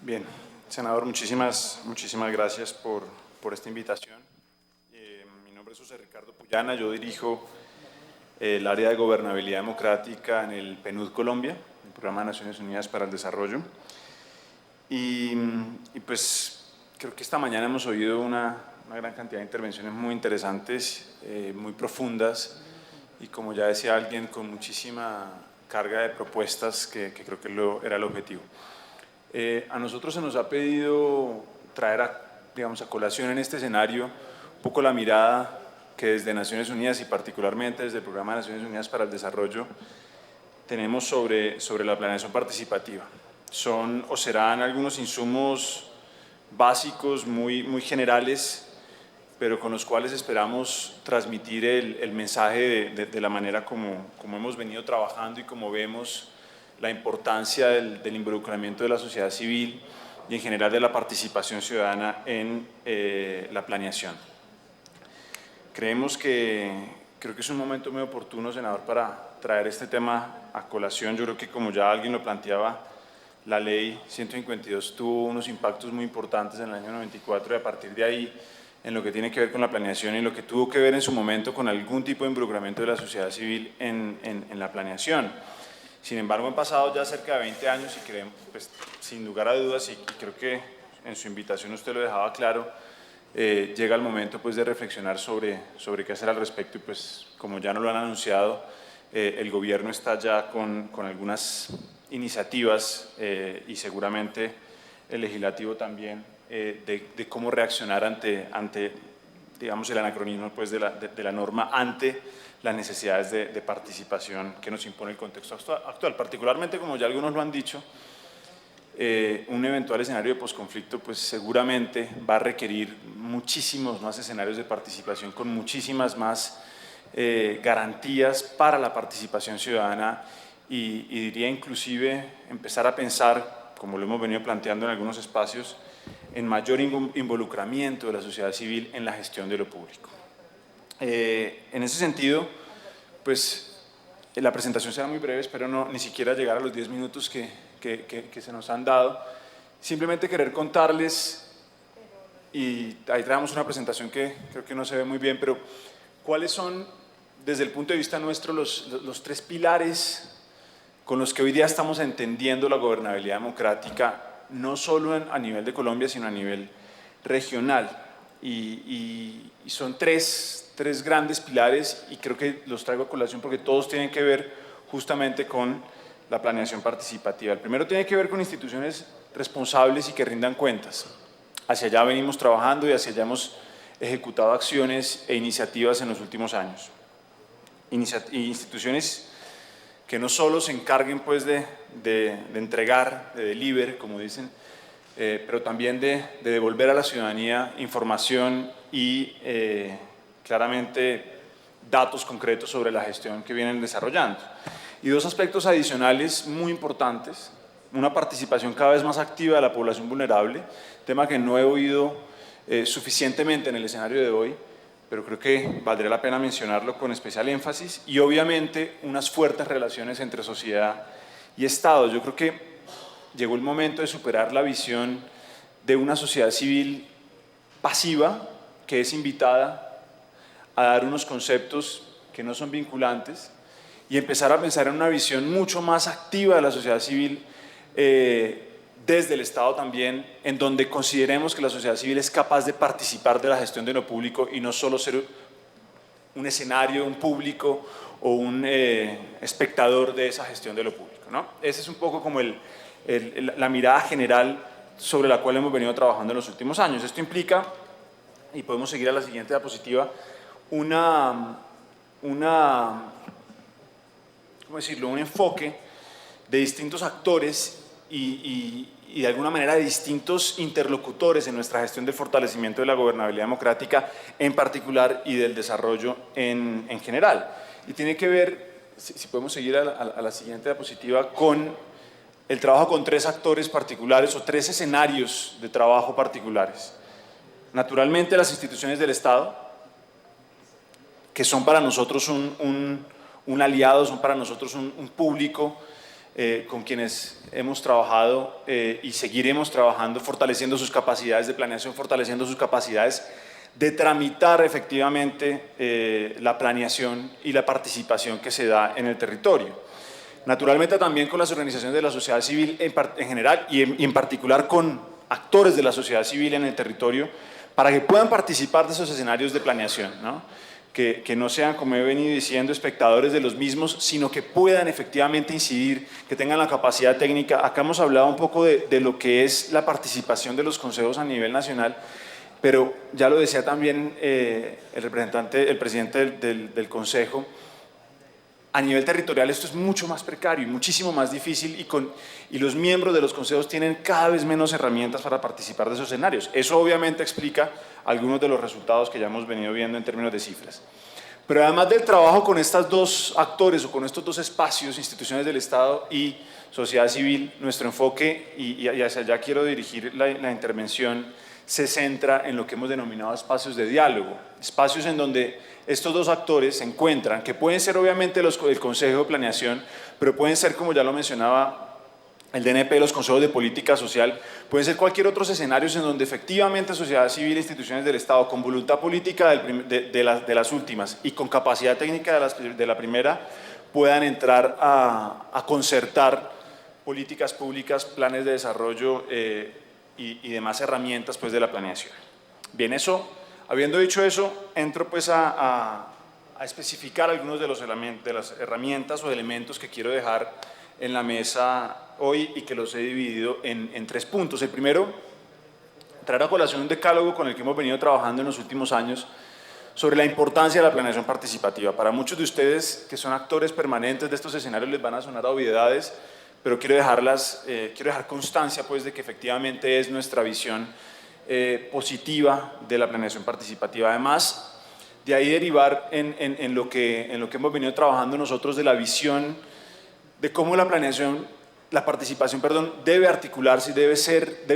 Bien, senador, muchísimas gracias por esta invitación. Mi nombre es José Ricardo Puyana, yo dirijo el área de gobernabilidad democrática en el PNUD Colombia, el Programa de Naciones Unidas para el Desarrollo. Y pues creo que esta mañana hemos oído una gran cantidad de intervenciones muy interesantes, muy profundas y, como ya decía alguien, con muchísima carga de propuestas que creo que era el objetivo. A nosotros se nos ha pedido traer a colación en este escenario un poco la mirada que desde Naciones Unidas y particularmente desde el Programa de Naciones Unidas para el Desarrollo tenemos sobre la planeación participativa. Son o serán algunos insumos básicos, muy generales, pero con los cuales esperamos transmitir el mensaje de la manera como hemos venido trabajando y como vemos la importancia del involucramiento de la sociedad civil y en general de la participación ciudadana en la planeación. Creo que es un momento muy oportuno, senador, para traer este tema a colación. Yo creo que, como ya alguien lo planteaba, la ley 152 tuvo unos impactos muy importantes en el año 94 y a partir de ahí, en lo que tiene que ver con la planeación y lo que tuvo que ver en su momento con algún tipo de involucramiento de la sociedad civil en la planeación. Sin embargo, han pasado ya cerca de 20 años y creemos, pues, sin lugar a dudas, y creo que en su invitación usted lo dejaba claro, llega el momento, pues, de reflexionar sobre qué hacer al respecto y, pues, como ya nos lo han anunciado, el gobierno está ya con algunas iniciativas y seguramente el legislativo también de cómo reaccionar ante digamos, el anacronismo, pues, de la norma ante las necesidades de participación que nos impone el contexto actual. Particularmente, como ya algunos lo han dicho, un eventual escenario de posconflicto, pues, seguramente va a requerir muchísimos más escenarios de participación con muchísimas más garantías para la participación ciudadana y diría inclusive empezar a pensar, como lo hemos venido planteando en algunos espacios, en mayor involucramiento de la sociedad civil en la gestión de lo público. En ese sentido, pues la presentación será muy breve, espero ni siquiera llegar a los 10 minutos que se nos han dado. Simplemente querer contarles, y ahí traemos una presentación que creo que no se ve muy bien, pero cuáles son, desde el punto de vista nuestro, los 3 pilares con los que hoy día estamos entendiendo la gobernabilidad democrática, no solo a nivel de Colombia, sino a nivel regional. Y son tres grandes pilares y creo que los traigo a colación porque todos tienen que ver justamente con la planeación participativa. El primero tiene que ver con instituciones responsables y que rindan cuentas. Hacia allá venimos trabajando y hacia allá hemos ejecutado acciones e iniciativas en los últimos años. Instituciones que no solo se encarguen, pues, de entregar, de deliver, como dicen, pero también de devolver a la ciudadanía información y claramente datos concretos sobre la gestión que vienen desarrollando. Y 2 aspectos adicionales muy importantes: una participación cada vez más activa de la población vulnerable, tema que no he oído suficientemente en el escenario de hoy, pero creo que valdría la pena mencionarlo con especial énfasis, y obviamente unas fuertes relaciones entre sociedad y Estado. Yo creo que llegó el momento de superar la visión de una sociedad civil pasiva que es invitada a dar unos conceptos que no son vinculantes y empezar a pensar en una visión mucho más activa de la sociedad civil desde el Estado también, en donde consideremos que la sociedad civil es capaz de participar de la gestión de lo público y no solo ser un escenario, un público o un espectador de esa gestión de lo público, ¿no? Esa es un poco como la mirada general sobre la cual hemos venido trabajando en los últimos años. Esto implica, y podemos seguir a la siguiente diapositiva, ¿cómo decirlo?, un enfoque de distintos actores y de alguna manera de distintos interlocutores en nuestra gestión del fortalecimiento de la gobernabilidad democrática en particular y del desarrollo en general. Y tiene que ver, si podemos seguir a la siguiente diapositiva, con el trabajo con tres actores particulares o tres escenarios de trabajo particulares. Naturalmente las instituciones del Estado, que son para nosotros un aliado, son para nosotros un público con quienes hemos trabajado y seguiremos trabajando, fortaleciendo sus capacidades de planeación, fortaleciendo sus capacidades de tramitar efectivamente la planeación y la participación que se da en el territorio. Naturalmente también con las organizaciones de la sociedad civil en general y en particular con actores de la sociedad civil en el territorio para que puedan participar de esos escenarios de planeación, ¿no? Que no sean, como he venido diciendo, espectadores de los mismos, sino que puedan efectivamente incidir, que tengan la capacidad técnica. Acá hemos hablado un poco de lo que es la participación de los consejos a nivel nacional, pero ya lo decía también el presidente del consejo, a nivel territorial esto es mucho más precario y muchísimo más difícil y los miembros de los consejos tienen cada vez menos herramientas para participar de esos escenarios. Eso obviamente explica algunos de los resultados que ya hemos venido viendo en términos de cifras. Pero además del trabajo con estos dos actores o con estos dos espacios, instituciones del Estado y sociedad civil, nuestro enfoque, y hacia allá quiero dirigir la intervención, se centra en lo que hemos denominado espacios de diálogo, espacios en donde estos dos actores se encuentran, que pueden ser obviamente el Consejo de Planeación, pero pueden ser, como ya lo mencionaba el DNP, los consejos de política social, pueden ser cualquier otros escenarios en donde efectivamente sociedad civil e instituciones del Estado, con voluntad política de las últimas y con capacidad técnica de la primera, puedan entrar a concertar políticas públicas, planes de desarrollo y demás herramientas pues, de la planeación. Bien, habiendo dicho eso, entro pues a especificar algunos de las herramientas o elementos que quiero dejar en la mesa hoy y que los he dividido en tres puntos. El primero, traer a colación un decálogo con el que hemos venido trabajando en los últimos años sobre la importancia de la planeación participativa. Para muchos de ustedes que son actores permanentes de estos escenarios les van a sonar a obviedades, pero quiero dejar constancia pues, de que efectivamente es nuestra visión positiva de la planeación participativa. Además, de ahí derivar en lo que hemos venido trabajando nosotros de la visión de cómo la participación, debe articularse y debe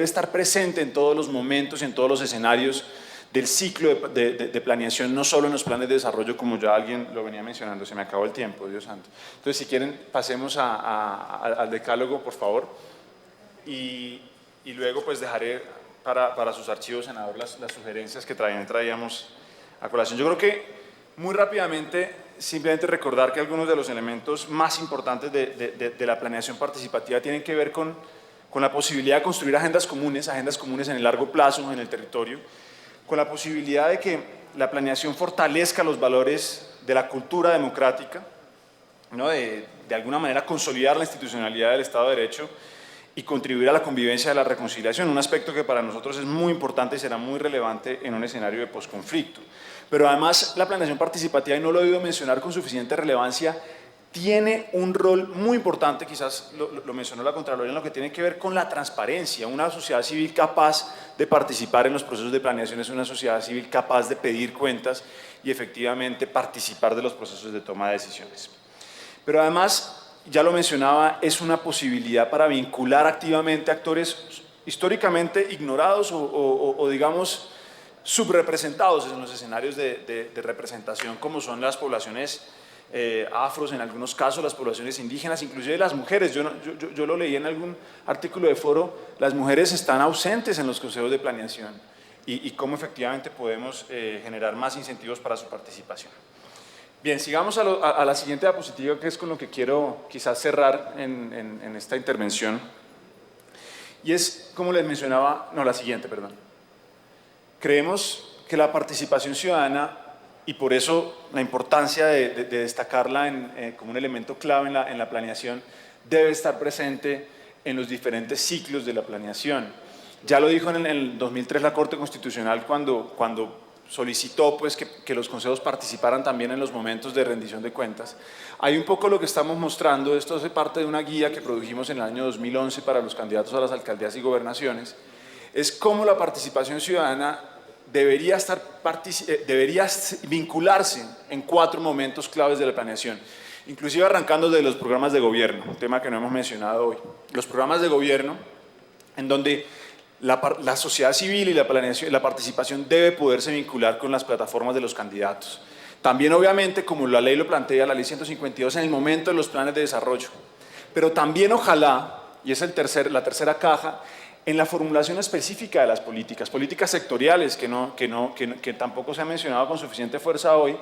estar presente en todos los momentos y en todos los escenarios del ciclo de planeación, no solo en los planes de desarrollo, como ya alguien lo venía mencionando. Se me acabó el tiempo, Dios santo. Entonces, si quieren, pasemos al decálogo, por favor, y luego pues dejaré para sus archivos, senador, las sugerencias que traíamos a colación. Yo creo que, muy rápidamente, simplemente recordar que algunos de los elementos más importantes de la planeación participativa tienen que ver con la posibilidad de construir agendas comunes en el largo plazo, en el territorio, con la posibilidad de que la planeación fortalezca los valores de la cultura democrática, ¿no? de alguna manera consolidar la institucionalidad del Estado de Derecho y contribuir a la convivencia de la reconciliación, un aspecto que para nosotros es muy importante y será muy relevante en un escenario de posconflicto. Pero además la planeación participativa, y no lo he oído mencionar con suficiente relevancia, tiene un rol muy importante, quizás lo mencionó la Contraloría, en lo que tiene que ver con la transparencia. Una sociedad civil capaz de participar en los procesos de planeación es una sociedad civil capaz de pedir cuentas y efectivamente participar de los procesos de toma de decisiones. Pero además, ya lo mencionaba, es una posibilidad para vincular activamente actores históricamente ignorados o digamos, subrepresentados en los escenarios de representación, como son las poblaciones afros, en algunos casos las poblaciones indígenas, inclusive las mujeres. Yo lo leí en algún artículo de Foro, las mujeres están ausentes en los consejos de planeación y cómo efectivamente podemos generar más incentivos para su participación. Bien, sigamos a la siguiente diapositiva, que es con lo que quiero quizás cerrar en esta intervención, y es, como les mencionaba, no, la siguiente, perdón. Creemos que la participación ciudadana, y por eso la importancia de destacarla como un elemento clave en la planeación, debe estar presente en los diferentes ciclos de la planeación. Ya lo dijo en el 2003 la Corte Constitucional cuando solicitó pues, que los consejos participaran también en los momentos de rendición de cuentas. Hay un poco lo que estamos mostrando, esto hace parte de una guía que produjimos en el año 2011 para los candidatos a las alcaldías y gobernaciones, es cómo la participación ciudadana debería vincularse en 4 momentos claves de la planeación, inclusive arrancando de los programas de gobierno, un tema que no hemos mencionado hoy. Los programas de gobierno, en donde la sociedad civil y la participación debe poderse vincular con las plataformas de los candidatos. También, obviamente, como la ley lo plantea, la ley 152, en el momento de los planes de desarrollo. Pero también, ojalá, y es la tercera caja, en la formulación específica de las políticas sectoriales, que tampoco se ha mencionado con suficiente fuerza hoy.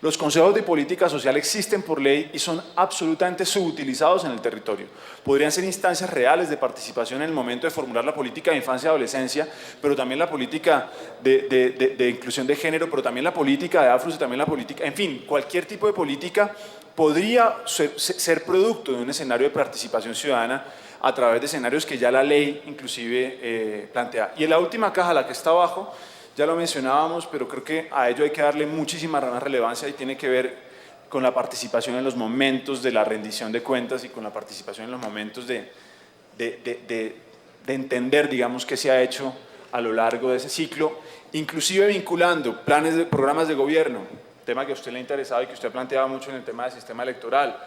Los consejos de política social existen por ley y son absolutamente subutilizados en el territorio. Podrían ser instancias reales de participación en el momento de formular la política de infancia y adolescencia, pero también la política de inclusión de género, pero también la política de afros y también la política, en fin, cualquier tipo de política podría ser producto de un escenario de participación ciudadana a través de escenarios que ya la ley inclusive plantea. Y en la última caja, la que está abajo, ya lo mencionábamos, pero creo que a ello hay que darle muchísima más relevancia y tiene que ver con la participación en los momentos de la rendición de cuentas y con la participación en los momentos de entender, digamos, qué se ha hecho a lo largo de ese ciclo, inclusive vinculando programas de gobierno, tema que a usted le ha interesado y que usted ha planteado mucho en el tema del sistema electoral,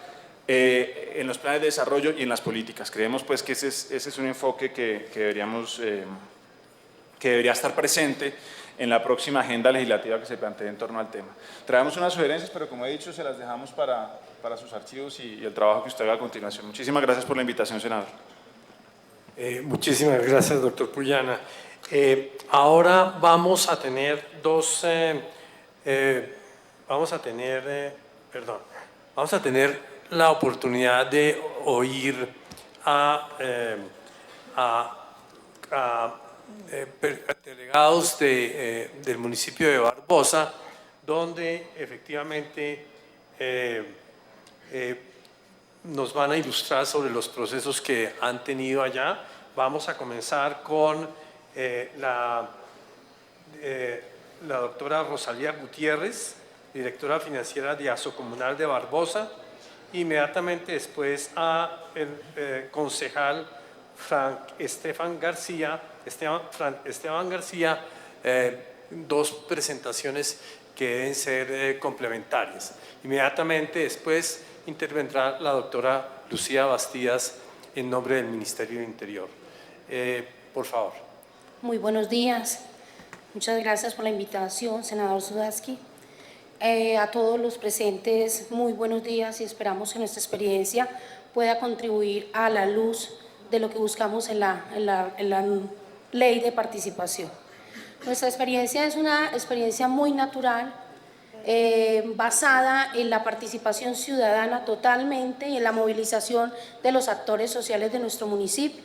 en los planes de desarrollo y en las políticas. Creemos pues que ese es un enfoque que debería estar presente en la próxima agenda legislativa que se plantee en torno al tema. Traemos unas sugerencias, pero como he dicho, se las dejamos para sus archivos y el trabajo que usted haga a continuación. Muchísimas gracias por la invitación, senador. Muchísimas gracias, doctor Puyana. Ahora vamos a tener la oportunidad de oír a delegados del municipio de Barbosa, donde efectivamente nos van a ilustrar sobre los procesos que han tenido allá. Vamos a comenzar con la doctora Rosalía Gutiérrez, directora financiera de Asocomunal de Barbosa. Inmediatamente después a el concejal Esteban García, 2 presentaciones que deben ser complementarias. Inmediatamente después intervendrá la doctora Lucía Bastidas en nombre del Ministerio del Interior. Por favor. Muy buenos días. Muchas gracias por la invitación, senador Sudaski. A todos los presentes, muy buenos días y esperamos que nuestra experiencia pueda contribuir a la luz de lo que buscamos en la ley de participación. Nuestra experiencia es una experiencia muy natural, basada en la participación ciudadana totalmente y en la movilización de los actores sociales de nuestro municipio.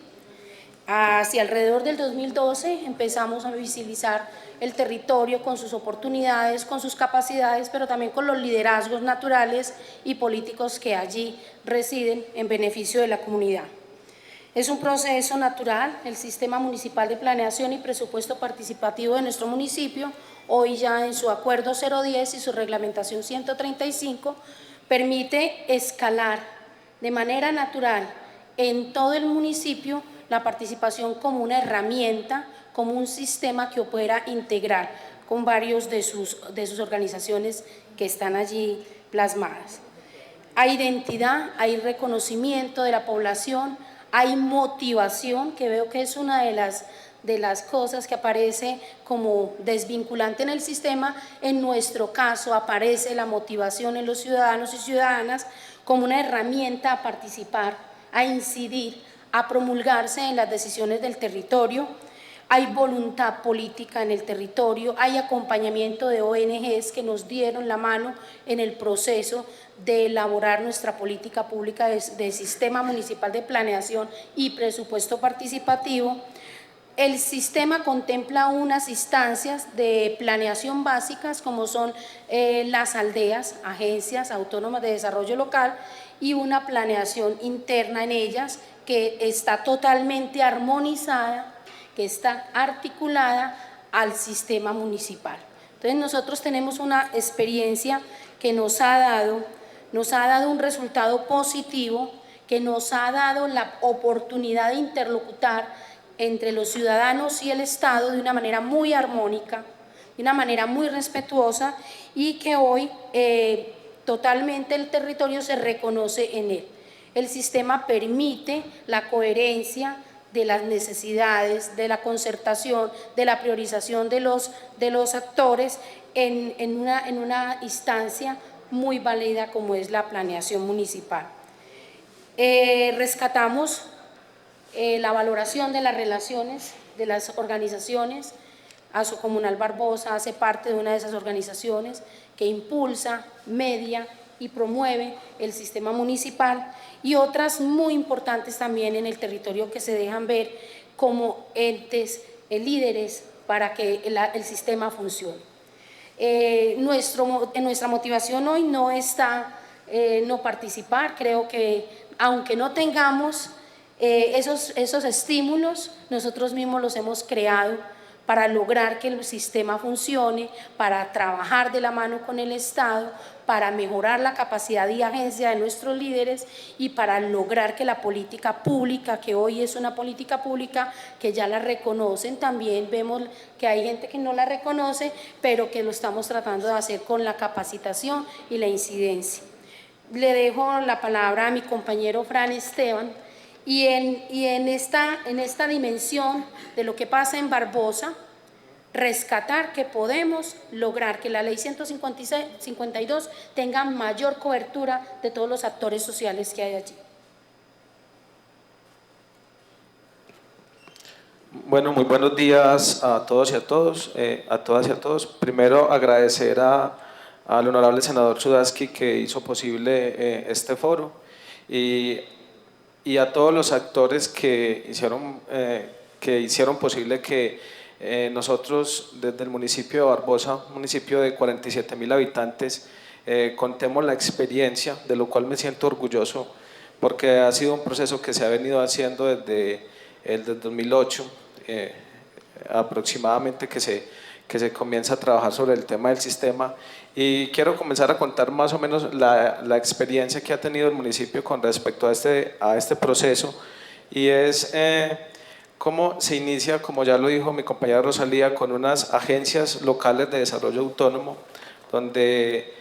Hacia alrededor del 2012 empezamos a visibilizar el territorio con sus oportunidades, con sus capacidades, pero también con los liderazgos naturales y políticos que allí residen en beneficio de la comunidad. Es un proceso natural, el Sistema Municipal de Planeación y Presupuesto Participativo de nuestro municipio, hoy ya en su Acuerdo 010 y su Reglamentación 135, permite escalar de manera natural en todo el municipio la participación como una herramienta, como un sistema que opera integral con varios de sus organizaciones que están allí plasmadas. Hay identidad, hay reconocimiento de la población, hay motivación, que veo que es una de las cosas que aparece como desvinculante en el sistema. En nuestro caso aparece la motivación en los ciudadanos y ciudadanas como una herramienta a participar, a incidir, a promulgarse en las decisiones del territorio. hay voluntad política en el territorio, hay acompañamiento de ONGs que nos dieron la mano en el proceso de elaborar nuestra política pública de sistema municipal de planeación y presupuesto participativo. El sistema contempla unas instancias de planeación básicas como son las aldeas, agencias autónomas de desarrollo local, y una planeación interna en ellas que está totalmente armonizada, que está articulada al sistema municipal. Entonces nosotros tenemos una experiencia que nos ha dado un resultado positivo, que nos ha dado la oportunidad de interlocutar entre los ciudadanos y el Estado de una manera muy armónica, de una manera muy respetuosa, y que hoy totalmente el territorio se reconoce en él. El sistema permite la coherencia de las necesidades, de la concertación, de la priorización de los actores en una instancia muy válida como es la planeación municipal. Rescatamos la valoración de las relaciones de las organizaciones. Asocomunal Barbosa hace parte de una de esas organizaciones que impulsa, media y promueve el sistema municipal, y otras muy importantes también en el territorio que se dejan ver como entes, líderes para que el sistema funcione. Nuestra motivación hoy no está no participar. Creo que aunque no tengamos esos estímulos, nosotros mismos los hemos creado para lograr que el sistema funcione, para trabajar de la mano con el Estado, para mejorar la capacidad y agencia de nuestros líderes, y para lograr que la política pública, que hoy es una política pública que ya la reconocen, también vemos que hay gente que no la reconoce, pero que lo estamos tratando de hacer con la capacitación y la incidencia. Le dejo la palabra a mi compañero Fran Esteban. Y en esta dimensión de lo que pasa en Barbosa, rescatar que podemos lograr que la ley 152 tenga mayor cobertura de todos los actores sociales que hay allí. Bueno, muy buenos días a todos y a todas y a todos. Primero, agradecer al honorable senador Sudaski que hizo posible este foro, y a todos los actores que hicieron posible que nosotros desde el municipio de Barbosa, municipio de 47.000 habitantes, contemos la experiencia, de lo cual me siento orgulloso, porque ha sido un proceso que se ha venido haciendo desde el 2008 aproximadamente, que se comienza a trabajar sobre el tema del sistema. Y quiero comenzar a contar más o menos la experiencia que ha tenido el municipio con respecto a este proceso, y es cómo se inicia, como ya lo dijo mi compañera Rosalía, con unas agencias locales de desarrollo autónomo, donde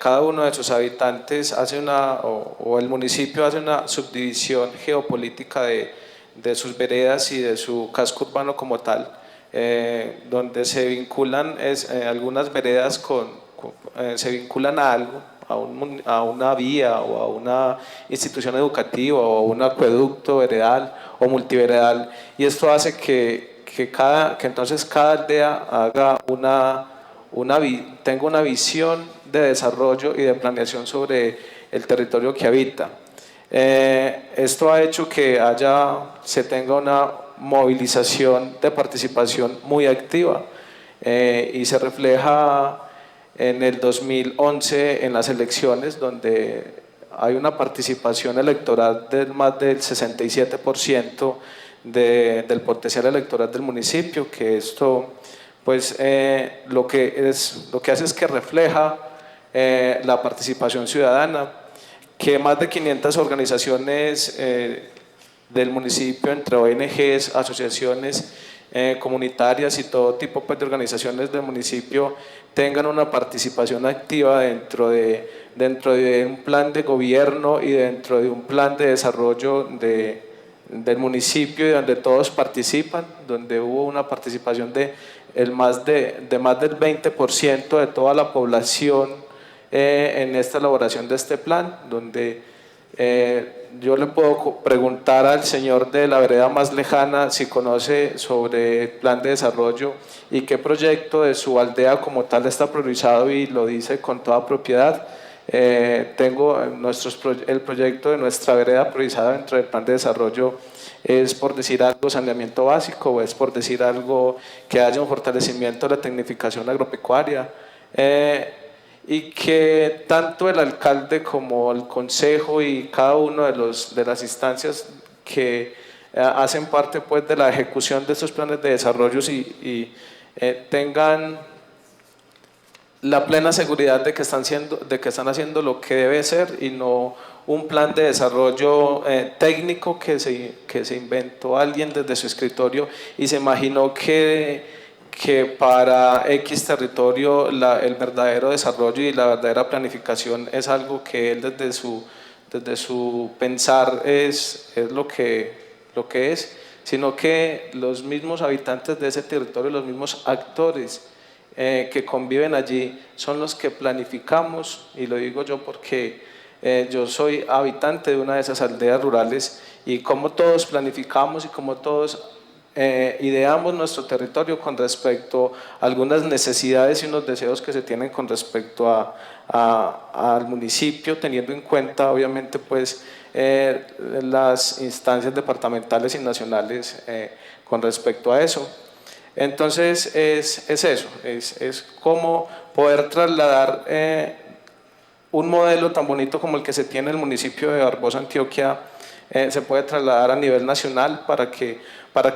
cada uno de sus habitantes hace o el municipio hace una subdivisión geopolítica de sus veredas y de su casco urbano como tal, donde se vinculan algunas veredas se vinculan a algo, a una vía o a una institución educativa o a un acueducto veredal o multiveredal, y esto hace que entonces cada aldea haga tenga una visión de desarrollo y de planeación sobre el territorio que habita. Esto ha hecho que se tenga una movilización de participación muy activa, y se refleja en el 2011 en las elecciones, donde hay una participación electoral de más del 67% del potencial electoral del municipio, que esto pues lo que hace es que refleja la participación ciudadana, que más de 500 organizaciones del municipio, entre ONGs, asociaciones comunitarias y todo tipo pues, de organizaciones del municipio, tengan una participación activa dentro de un plan de gobierno y dentro de un plan de desarrollo del municipio, y donde todos participan, donde hubo una participación de más del 20% de toda la población en esta elaboración de este plan, donde yo le puedo preguntar al señor de la vereda más lejana si conoce sobre el plan de desarrollo y qué proyecto de su aldea como tal está priorizado y lo dice con toda propiedad. Tengo el proyecto de nuestra vereda priorizada dentro del plan de desarrollo, es por decir algo saneamiento básico, o es por decir algo que haya un fortalecimiento de la tecnificación agropecuaria, y que tanto el alcalde como el consejo y cada uno de las instancias que hacen parte pues de la ejecución de estos planes de desarrollo tengan la plena seguridad de que están haciendo lo que debe ser y no un plan de desarrollo técnico que se inventó alguien desde su escritorio y se imaginó que para X territorio el verdadero desarrollo y la verdadera planificación es algo que él desde su pensar es lo que es, sino que los mismos habitantes de ese territorio, los mismos actores que conviven allí son los que planificamos, y lo digo yo porque yo soy habitante de una de esas aldeas rurales, y como todos planificamos y como todos ideamos nuestro territorio con respecto a algunas necesidades y unos deseos que se tienen con respecto al municipio, teniendo en cuenta obviamente pues las instancias departamentales y nacionales con respecto a eso. Entonces es eso, es cómo poder trasladar un modelo tan bonito como el que se tiene en el municipio de Barbosa, Antioquia, se puede trasladar a nivel nacional para que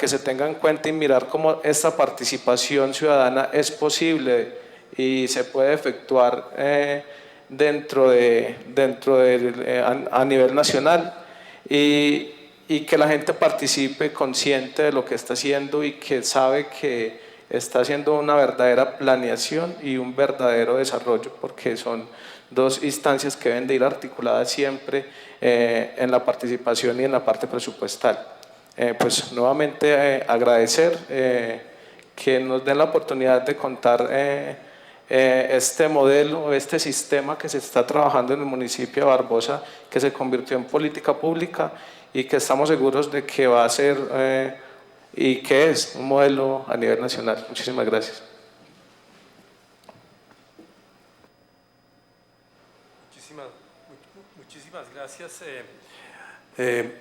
se tenga en cuenta y mirar cómo esta participación ciudadana es posible y se puede efectuar a nivel nacional, y que la gente participe consciente de lo que está haciendo y que sabe que está haciendo una verdadera planeación y un verdadero desarrollo, porque son dos instancias que deben de ir articuladas siempre en la participación y en la parte presupuestal. Pues nuevamente agradecer que nos den la oportunidad de contar este modelo, este sistema que se está trabajando en el municipio de Barbosa, que se convirtió en política pública y que estamos seguros de que va a ser y que es un modelo a nivel nacional. Muchísimas gracias. Muchísimas gracias.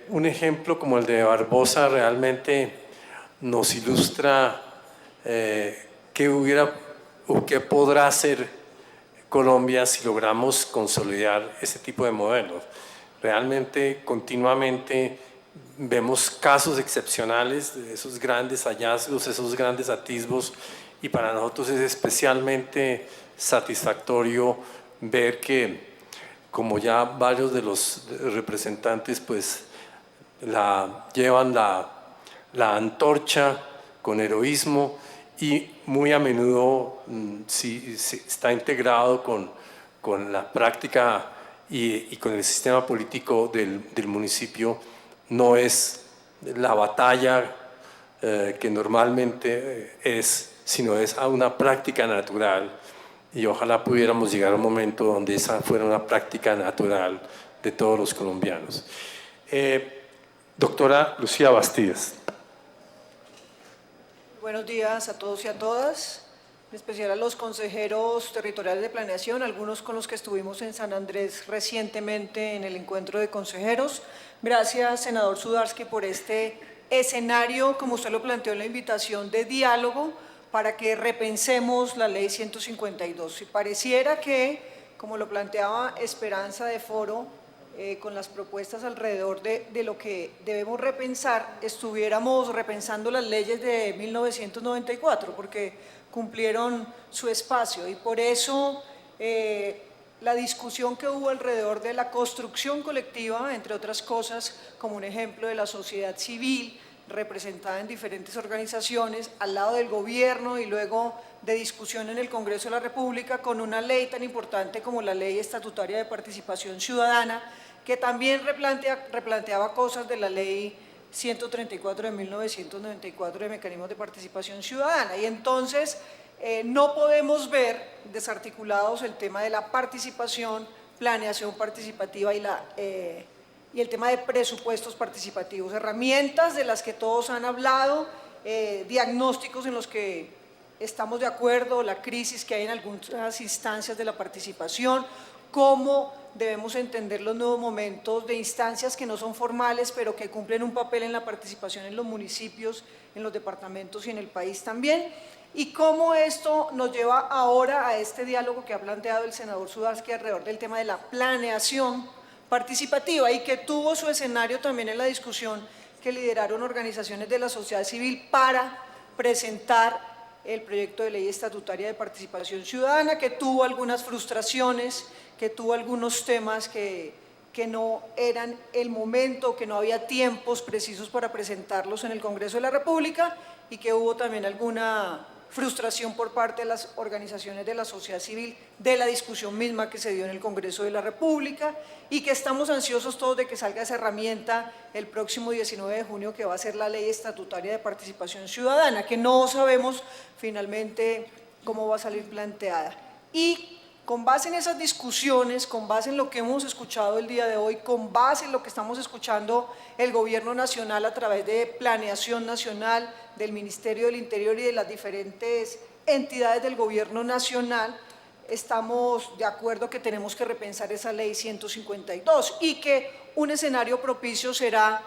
Un ejemplo como el de Barbosa realmente nos ilustra qué hubiera o qué podrá hacer Colombia si logramos consolidar ese tipo de modelos. Realmente, continuamente vemos casos excepcionales de esos grandes hallazgos, esos grandes atisbos, y para nosotros es especialmente satisfactorio ver que, como ya varios de los representantes pues llevan la antorcha con heroísmo, y muy a menudo sí está integrado con la práctica y con el sistema político del municipio. No es la batalla que normalmente es, sino es a una práctica natural, y ojalá pudiéramos llegar a un momento donde esa fuera una práctica natural de todos los colombianos. Doctora Lucía Bastidas. Buenos días a todos y a todas, en especial a los consejeros territoriales de planeación, algunos con los que estuvimos en San Andrés recientemente en el encuentro de consejeros. Gracias, senador Sudarsky, por este escenario, como usted lo planteó en la invitación, de diálogo para que repensemos la ley 152. Y pareciera que, como lo planteaba Esperanza de Foro, con las propuestas alrededor de lo que debemos repensar, estuviéramos repensando las leyes de 1994, porque cumplieron su espacio, y por eso la discusión que hubo alrededor de la construcción colectiva, entre otras cosas, como un ejemplo de la sociedad civil, representada en diferentes organizaciones, al lado del gobierno, y luego de discusión en el Congreso de la República, con una ley tan importante como la Ley Estatutaria de Participación Ciudadana, que también replanteaba cosas de la Ley 134 de 1994 de Mecanismos de Participación Ciudadana. Y entonces no podemos ver desarticulados el tema de la participación, planeación participativa y y el tema de presupuestos participativos, herramientas de las que todos han hablado, diagnósticos en los que estamos de acuerdo, la crisis que hay en algunas instancias de la participación, cómo debemos entender los nuevos momentos de instancias que no son formales, pero que cumplen un papel en la participación en los municipios, en los departamentos y en el país también, y cómo esto nos lleva ahora a este diálogo que ha planteado el senador Sudarsky alrededor del tema de la planeación participativa y que tuvo su escenario también en la discusión que lideraron organizaciones de la sociedad civil para presentar el proyecto de ley estatutaria de participación ciudadana, que tuvo algunas frustraciones, que tuvo algunos temas que no eran el momento, que no había tiempos precisos para presentarlos en el Congreso de la República y que hubo también alguna frustración por parte de las organizaciones de la sociedad civil de la discusión misma que se dio en el Congreso de la República y que estamos ansiosos todos de que salga esa herramienta el próximo 19 de junio que va a ser la ley estatutaria de participación ciudadana, que no sabemos finalmente cómo va a salir planteada. Y con base en esas discusiones, con base en lo que hemos escuchado el día de hoy, con base en lo que estamos escuchando el Gobierno Nacional a través de Planeación Nacional, del Ministerio del Interior y de las diferentes entidades del Gobierno Nacional, estamos de acuerdo que tenemos que repensar esa ley 152 y que un escenario propicio será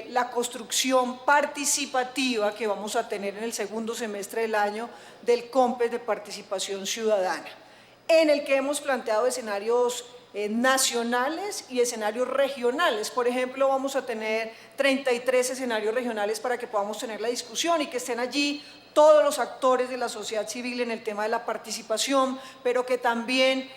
la construcción participativa que vamos a tener en el segundo semestre del año del COMPES de participación ciudadana, en el que hemos planteado escenarios nacionales y escenarios regionales. Por ejemplo, vamos a tener 33 escenarios regionales para que podamos tener la discusión y que estén allí todos los actores de la sociedad civil en el tema de la participación, pero que también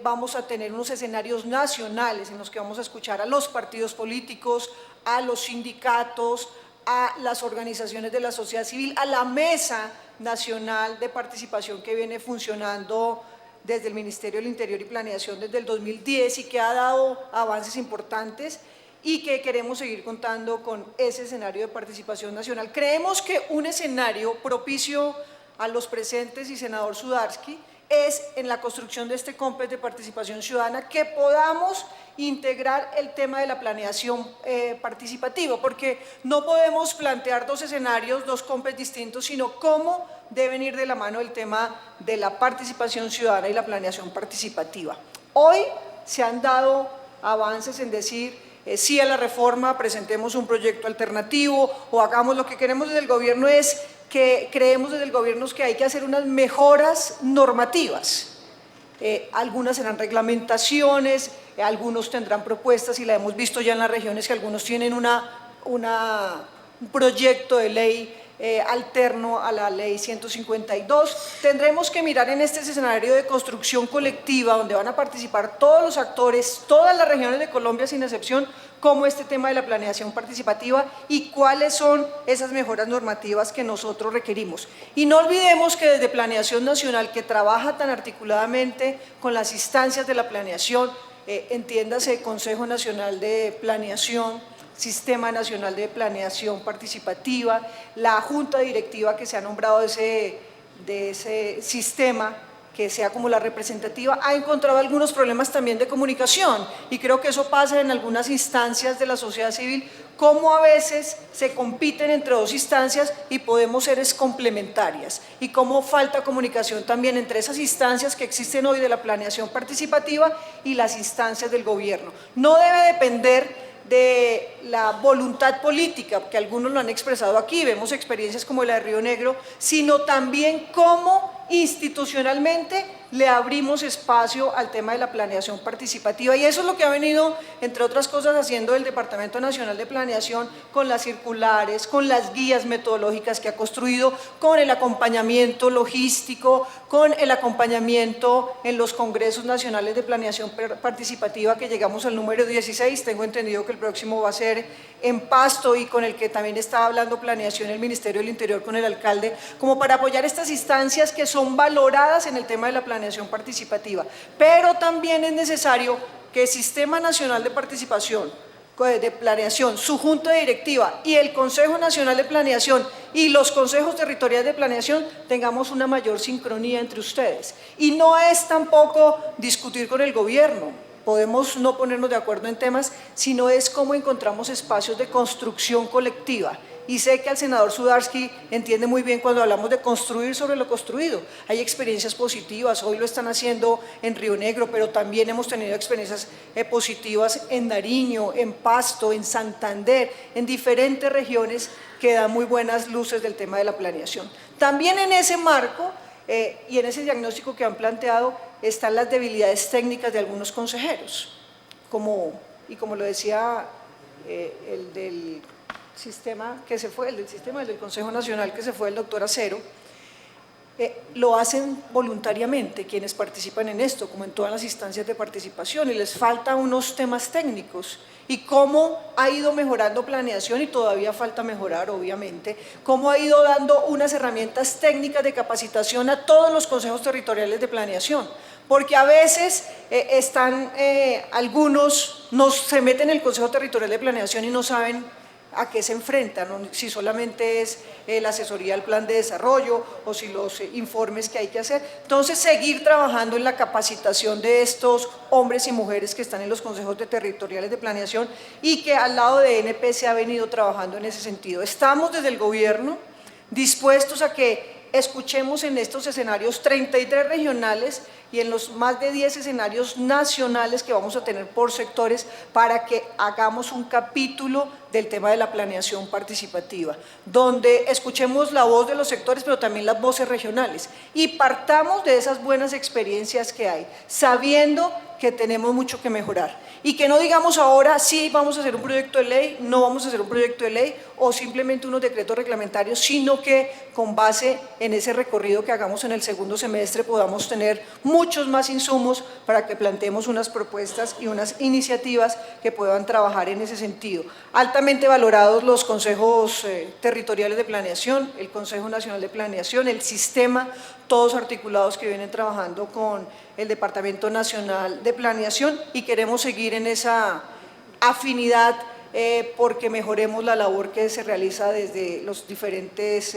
vamos a tener unos escenarios nacionales en los que vamos a escuchar a los partidos políticos, a los sindicatos, a las organizaciones de la sociedad civil, a la Mesa Nacional de Participación que viene funcionando desde el Ministerio del Interior y Planeación desde el 2010 y que ha dado avances importantes y que queremos seguir contando con ese escenario de participación nacional. Creemos que un escenario propicio a los presentes y senador Sudarsky es en la construcción de este COMPES de participación ciudadana que podamos integrar el tema de la planeación participativa, porque no podemos plantear dos escenarios, dos COMPES distintos, sino cómo deben ir de la mano el tema de la participación ciudadana y la planeación participativa. Hoy se han dado avances en decir sí a la reforma, presentemos un proyecto alternativo o hagamos lo que queremos desde el gobierno es que creemos desde el gobierno que hay que hacer unas mejoras normativas. Algunas serán reglamentaciones, algunos tendrán propuestas y la hemos visto ya en las regiones que algunos tienen un proyecto de ley alterno a la ley 152. Tendremos que mirar en este escenario de construcción colectiva donde van a participar todos los actores, todas las regiones de Colombia sin excepción, cómo este tema de la planeación participativa y cuáles son esas mejoras normativas que nosotros requerimos. Y no olvidemos que desde Planeación Nacional, que trabaja tan articuladamente con las instancias de la planeación, entiéndase Consejo Nacional de Planeación, Sistema Nacional de Planeación Participativa, la Junta Directiva que se ha nombrado de ese sistema, que sea como la representativa, ha encontrado algunos problemas también de comunicación y creo que eso pasa en algunas instancias de la sociedad civil, cómo a veces se compiten entre dos instancias y podemos ser complementarias y cómo falta comunicación también entre esas instancias que existen hoy de la planeación participativa y las instancias del gobierno. No debe depender de la voluntad política, que algunos lo han expresado aquí, vemos experiencias como la de Río Negro, sino también cómo institucionalmente le abrimos espacio al tema de la planeación participativa y eso es lo que ha venido, entre otras cosas, haciendo el Departamento Nacional de Planeación con las circulares, con las guías metodológicas que ha construido, con el acompañamiento logístico, con el acompañamiento en los Congresos Nacionales de Planeación Participativa que llegamos al número 16, tengo entendido que el próximo va a ser en Pasto y con el que también está hablando Planeación el Ministerio del Interior con el alcalde, como para apoyar estas instancias que son valoradas en el tema de la planeación participativa. Pero también es necesario que el Sistema Nacional de Participación, de Planeación, su Junta Directiva y el Consejo Nacional de Planeación y los consejos territoriales de planeación tengamos una mayor sincronía entre ustedes. Y no es tampoco discutir con el gobierno. podemos no ponernos de acuerdo en temas, sino es cómo encontramos espacios de construcción colectiva. Y sé que al senador Sudarsky entiende muy bien cuando hablamos de construir sobre lo construido. Hay experiencias positivas, hoy lo están haciendo en Río Negro, pero también hemos tenido experiencias positivas en Nariño, en Pasto, en Santander, en diferentes regiones que dan muy buenas luces del tema de la planeación. También en ese marco y en ese diagnóstico que han planteado están las debilidades técnicas de algunos consejeros, como lo decía el del sistema que se fue, el del Consejo Nacional que se fue, el doctor Acero, lo hacen voluntariamente quienes participan en esto, como en todas las instancias de participación, y les falta unos temas técnicos, y cómo ha ido mejorando planeación, y todavía falta mejorar obviamente, cómo ha ido dando unas herramientas técnicas de capacitación a todos los consejos territoriales de planeación, porque a veces algunos se meten en el Consejo Territorial de Planeación y no saben a qué se enfrentan, ¿no? Si solamente es la asesoría al plan de desarrollo o si los informes que hay que hacer. Entonces, seguir trabajando en la capacitación de estos hombres y mujeres que están en los consejos territoriales de planeación y que al lado de NP se ha venido trabajando en ese sentido. Estamos desde el gobierno dispuestos a que escuchemos en estos escenarios 33 regionales y en los más de 10 escenarios nacionales que vamos a tener por sectores para que hagamos un capítulo del tema de la planeación participativa, donde escuchemos la voz de los sectores, pero también las voces regionales y partamos de esas buenas experiencias que hay, sabiendo que tenemos mucho que mejorar y que no digamos ahora sí vamos a hacer un proyecto de ley, no vamos a hacer un proyecto de ley o simplemente unos decretos reglamentarios, sino que con base en ese recorrido que hagamos en el segundo semestre podamos tener muchos más insumos para que planteemos unas propuestas y unas iniciativas que puedan trabajar en ese sentido. Altamente valorados los consejos territoriales de planeación, el Consejo Nacional de Planeación, el sistema, todos articulados que vienen trabajando con el Departamento Nacional de Planeación y queremos seguir en esa afinidad porque mejoremos la labor que se realiza desde los diferentes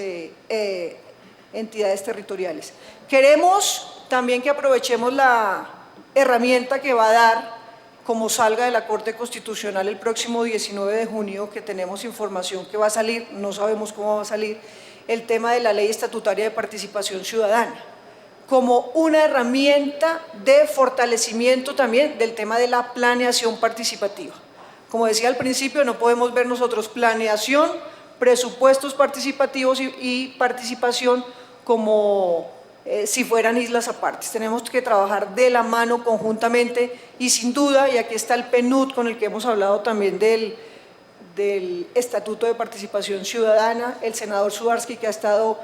entidades territoriales. Queremos también que aprovechemos la herramienta que va a dar como salga de la Corte Constitucional el próximo 19 de junio, que tenemos información que va a salir, no sabemos cómo va a salir, el tema de la Ley Estatutaria de Participación Ciudadana, como una herramienta de fortalecimiento también del tema de la planeación participativa. Como decía al principio, no podemos ver nosotros planeación, presupuestos participativos y participación como si fueran islas aparte. Tenemos que trabajar de la mano conjuntamente y sin duda, y aquí está el PNUD con el que hemos hablado también del Estatuto de Participación Ciudadana, el senador Sudarsky que ha estado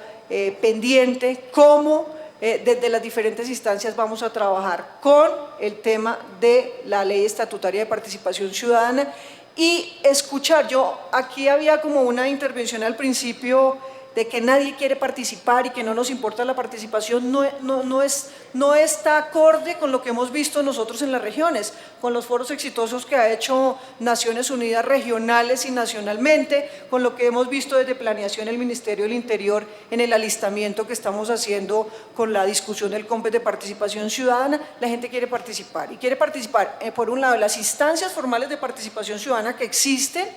pendiente, cómo desde las diferentes instancias vamos a trabajar con el tema de la Ley Estatutaria de Participación Ciudadana y escuchar. Aquí había como una intervención al principio de que nadie quiere participar y que no nos importa la participación, no está acorde con lo que hemos visto nosotros en las regiones, con los foros exitosos que ha hecho Naciones Unidas regionales y nacionalmente, con lo que hemos visto desde planeación el Ministerio del Interior en el alistamiento que estamos haciendo con la discusión del COMPES de participación ciudadana. La gente quiere participar y quiere participar por un lado en las instancias formales de participación ciudadana que existen,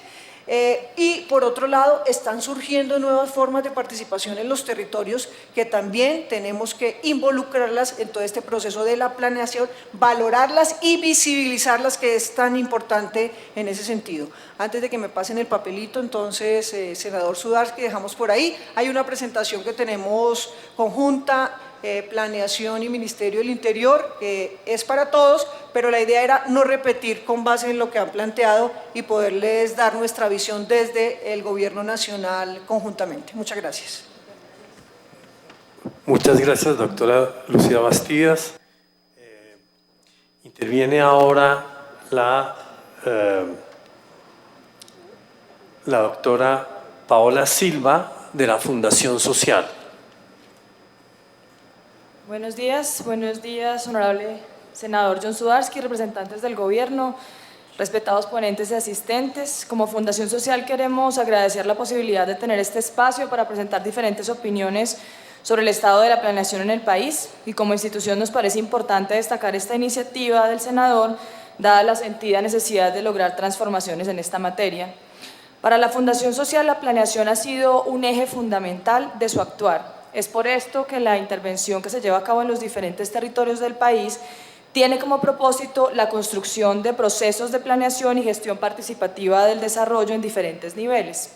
y por otro lado están surgiendo nuevas formas de participación en los territorios que también tenemos que involucrarlas en todo este proceso de la planeación, valorarlas y visibilizarlas, que es tan importante en ese sentido. Antes de que me pasen el papelito, entonces, senador Sudarsky, dejamos por ahí, hay una presentación que tenemos conjunta, Planeación y Ministerio del Interior, que es para todos, pero la idea era no repetir con base en lo que han planteado y poderles dar nuestra visión desde el Gobierno Nacional conjuntamente. Muchas gracias. Muchas gracias, doctora Lucía Bastidas. Interviene ahora la doctora Paola Silva de la Fundación Social. Buenos días, honorable senador John Sudarsky, representantes del gobierno, respetados ponentes y asistentes. Como Fundación Social queremos agradecer la posibilidad de tener este espacio para presentar diferentes opiniones sobre el estado de la planeación en el país y como institución nos parece importante destacar esta iniciativa del senador dada la sentida necesidad de lograr transformaciones en esta materia. Para la Fundación Social, la planeación ha sido un eje fundamental de su actuar. Es por esto que la intervención que se lleva a cabo en los diferentes territorios del país tiene como propósito la construcción de procesos de planeación y gestión participativa del desarrollo en diferentes niveles.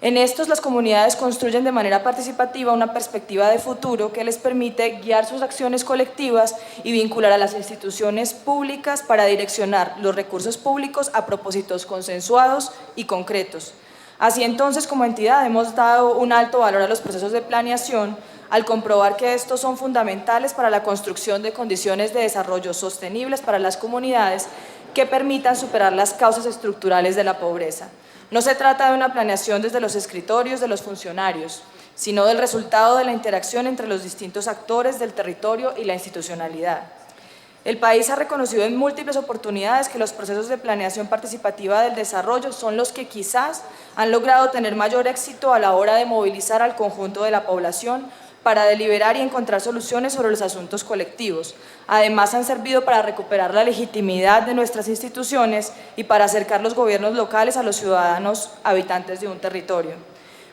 En estos, las comunidades construyen de manera participativa una perspectiva de futuro que les permite guiar sus acciones colectivas y vincular a las instituciones públicas para direccionar los recursos públicos a propósitos consensuados y concretos. Así entonces, como entidad, hemos dado un alto valor a los procesos de planeación al comprobar que estos son fundamentales para la construcción de condiciones de desarrollo sostenibles para las comunidades que permitan superar las causas estructurales de la pobreza. No se trata de una planeación desde los escritorios de los funcionarios, sino del resultado de la interacción entre los distintos actores del territorio y la institucionalidad. El país ha reconocido en múltiples oportunidades que los procesos de planeación participativa del desarrollo son los que quizás han logrado tener mayor éxito a la hora de movilizar al conjunto de la población para deliberar y encontrar soluciones sobre los asuntos colectivos. Además, han servido para recuperar la legitimidad de nuestras instituciones y para acercar los gobiernos locales a los ciudadanos habitantes de un territorio.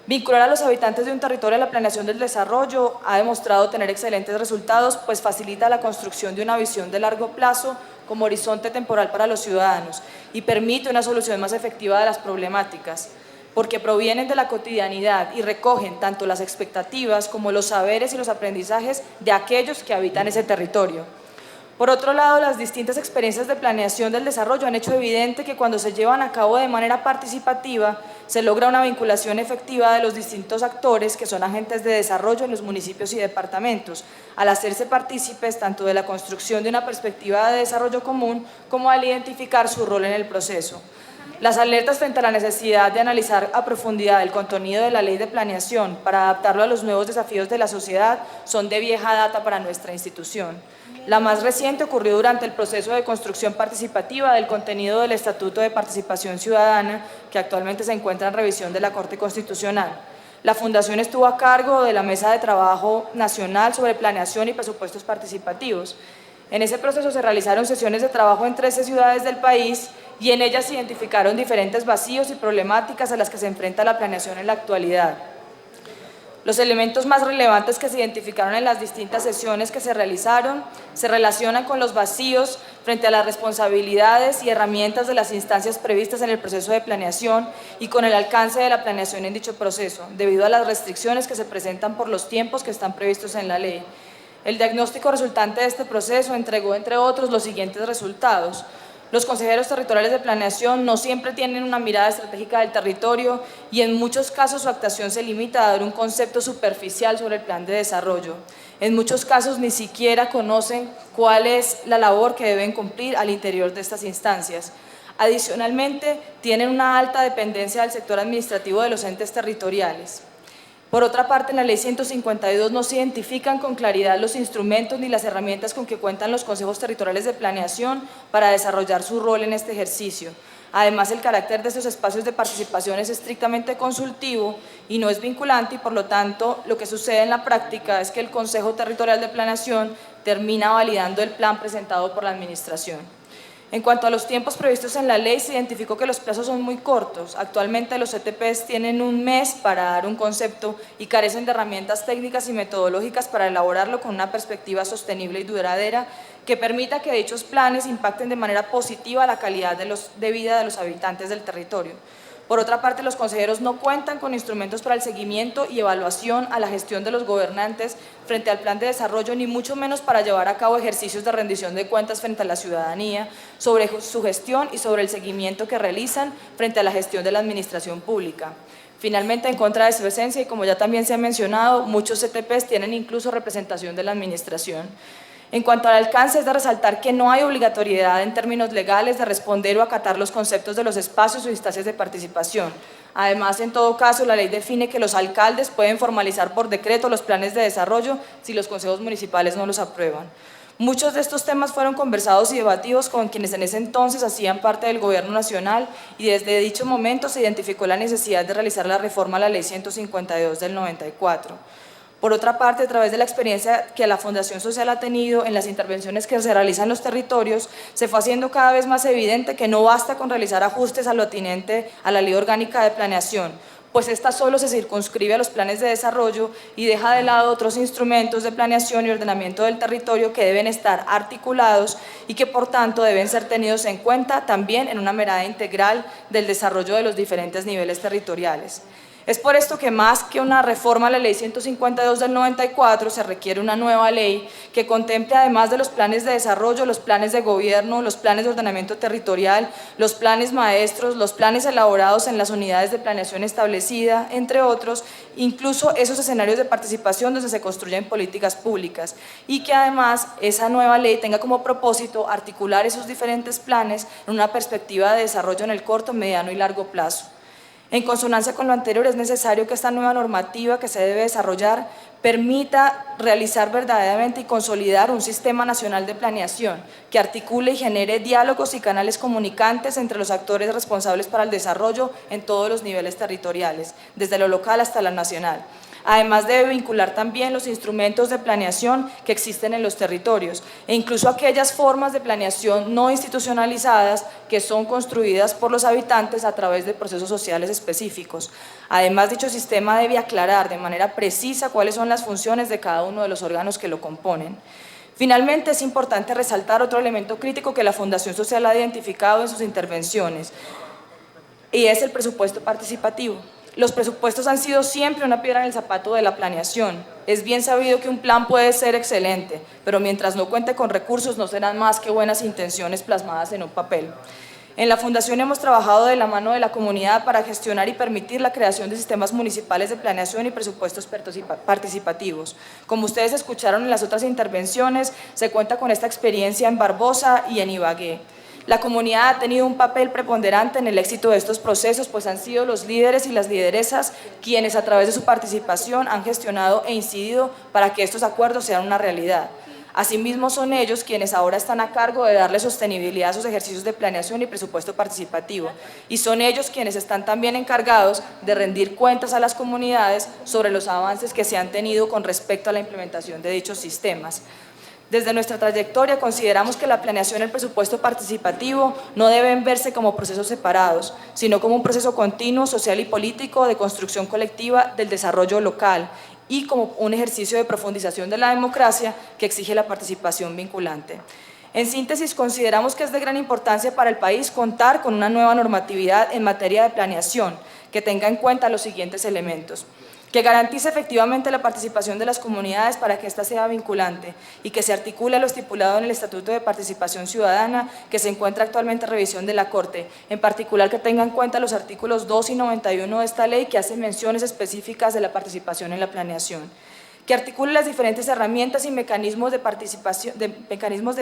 Vincular a los habitantes de un territorio a la planeación del desarrollo ha demostrado tener excelentes resultados, pues facilita la construcción de una visión de largo plazo como horizonte temporal para los ciudadanos y permite una solución más efectiva de las problemáticas, porque provienen de la cotidianidad y recogen tanto las expectativas como los saberes y los aprendizajes de aquellos que habitan ese territorio. Por otro lado, las distintas experiencias de planeación del desarrollo han hecho evidente que cuando se llevan a cabo de manera participativa, se logra una vinculación efectiva de los distintos actores que son agentes de desarrollo en los municipios y departamentos, al hacerse partícipes tanto de la construcción de una perspectiva de desarrollo común como al identificar su rol en el proceso. Las alertas frente a la necesidad de analizar a profundidad el contenido de la ley de planeación para adaptarlo a los nuevos desafíos de la sociedad son de vieja data para nuestra institución. La más reciente ocurrió durante el proceso de construcción participativa del contenido del Estatuto de Participación Ciudadana, que actualmente se encuentra en revisión de la Corte Constitucional. La Fundación estuvo a cargo de la Mesa de Trabajo Nacional sobre Planeación y Presupuestos Participativos. En ese proceso se realizaron sesiones de trabajo en 13 ciudades del país y en ellas se identificaron diferentes vacíos y problemáticas a las que se enfrenta la planeación en la actualidad. Los elementos más relevantes que se identificaron en las distintas sesiones que se realizaron se relacionan con los vacíos frente a las responsabilidades y herramientas de las instancias previstas en el proceso de planeación y con el alcance de la planeación en dicho proceso, debido a las restricciones que se presentan por los tiempos que están previstos en la ley. El diagnóstico resultante de este proceso entregó, entre otros, los siguientes resultados. Los consejeros territoriales de planeación no siempre tienen una mirada estratégica del territorio y en muchos casos su actuación se limita a dar un concepto superficial sobre el plan de desarrollo. En muchos casos ni siquiera conocen cuál es la labor que deben cumplir al interior de estas instancias. Adicionalmente, tienen una alta dependencia del sector administrativo de los entes territoriales. Por otra parte, en la Ley 152 no se identifican con claridad los instrumentos ni las herramientas con que cuentan los consejos territoriales de planeación para desarrollar su rol en este ejercicio. Además, el carácter de estos espacios de participación es estrictamente consultivo y no es vinculante y, por lo tanto, lo que sucede en la práctica es que el Consejo Territorial de Planeación termina validando el plan presentado por la Administración. En cuanto a los tiempos previstos en la ley, se identificó que los plazos son muy cortos. Actualmente los CTPs tienen un mes para dar un concepto y carecen de herramientas técnicas y metodológicas para elaborarlo con una perspectiva sostenible y duradera que permita que dichos planes impacten de manera positiva la calidad de vida de los habitantes del territorio. Por otra parte, los consejeros no cuentan con instrumentos para el seguimiento y evaluación a la gestión de los gobernantes frente al plan de desarrollo, ni mucho menos para llevar a cabo ejercicios de rendición de cuentas frente a la ciudadanía sobre su gestión y sobre el seguimiento que realizan frente a la gestión de la administración pública. Finalmente, en contra de su esencia, y como ya también se ha mencionado, muchos CTPs tienen incluso representación de la administración. En cuanto al alcance, es de resaltar que no hay obligatoriedad en términos legales de responder o acatar los conceptos de los espacios o instancias de participación. Además, en todo caso, la ley define que los alcaldes pueden formalizar por decreto los planes de desarrollo si los consejos municipales no los aprueban. Muchos de estos temas fueron conversados y debatidos con quienes en ese entonces hacían parte del Gobierno Nacional y desde dicho momento se identificó la necesidad de realizar la reforma a la Ley 152 del 94. Por otra parte, a través de la experiencia que la Fundación Social ha tenido en las intervenciones que se realizan en los territorios, se fue haciendo cada vez más evidente que no basta con realizar ajustes a lo atinente a la Ley Orgánica de Planeación, pues esta solo se circunscribe a los planes de desarrollo y deja de lado otros instrumentos de planeación y ordenamiento del territorio que deben estar articulados y que por tanto deben ser tenidos en cuenta también en una mirada integral del desarrollo de los diferentes niveles territoriales. Es por esto que más que una reforma a la Ley 152 del 94 se requiere una nueva ley que contemple, además de los planes de desarrollo, los planes de gobierno, los planes de ordenamiento territorial, los planes maestros, los planes elaborados en las unidades de planeación establecida, entre otros, incluso esos escenarios de participación donde se construyen políticas públicas, y que además esa nueva ley tenga como propósito articular esos diferentes planes en una perspectiva de desarrollo en el corto, mediano y largo plazo. En consonancia con lo anterior, es necesario que esta nueva normativa que se debe desarrollar permita realizar verdaderamente y consolidar un sistema nacional de planeación que articule y genere diálogos y canales comunicantes entre los actores responsables para el desarrollo en todos los niveles territoriales, desde lo local hasta lo nacional. Además, debe vincular también los instrumentos de planeación que existen en los territorios e incluso aquellas formas de planeación no institucionalizadas que son construidas por los habitantes a través de procesos sociales específicos. Además, dicho sistema debe aclarar de manera precisa cuáles son las funciones de cada uno de los órganos que lo componen. Finalmente, es importante resaltar otro elemento crítico que la Fundación Social ha identificado en sus intervenciones, y es el presupuesto participativo. Los presupuestos han sido siempre una piedra en el zapato de la planeación. Es bien sabido que un plan puede ser excelente, pero mientras no cuente con recursos no serán más que buenas intenciones plasmadas en un papel. En la Fundación hemos trabajado de la mano de la comunidad para gestionar y permitir la creación de sistemas municipales de planeación y presupuestos participativos. Como ustedes escucharon en las otras intervenciones, se cuenta con esta experiencia en Barbosa y en Ibagué. La comunidad ha tenido un papel preponderante en el éxito de estos procesos, pues han sido los líderes y las lideresas quienes a través de su participación han gestionado e incidido para que estos acuerdos sean una realidad. Asimismo, son ellos quienes ahora están a cargo de darle sostenibilidad a sus ejercicios de planeación y presupuesto participativo, y son ellos quienes están también encargados de rendir cuentas a las comunidades sobre los avances que se han tenido con respecto a la implementación de dichos sistemas. Desde nuestra trayectoria consideramos que la planeación y el presupuesto participativo no deben verse como procesos separados, sino como un proceso continuo, social y político de construcción colectiva del desarrollo local y como un ejercicio de profundización de la democracia que exige la participación vinculante. En síntesis, consideramos que es de gran importancia para el país contar con una nueva normatividad en materia de planeación que tenga en cuenta los siguientes elementos: que garantice efectivamente la participación de las comunidades para que ésta sea vinculante y que se articule lo estipulado en el Estatuto de Participación Ciudadana que se encuentra actualmente en revisión de la Corte, en particular que tenga en cuenta los artículos 2 y 91 de esta ley que hacen menciones específicas de la participación en la planeación. Que articule las diferentes herramientas y mecanismos de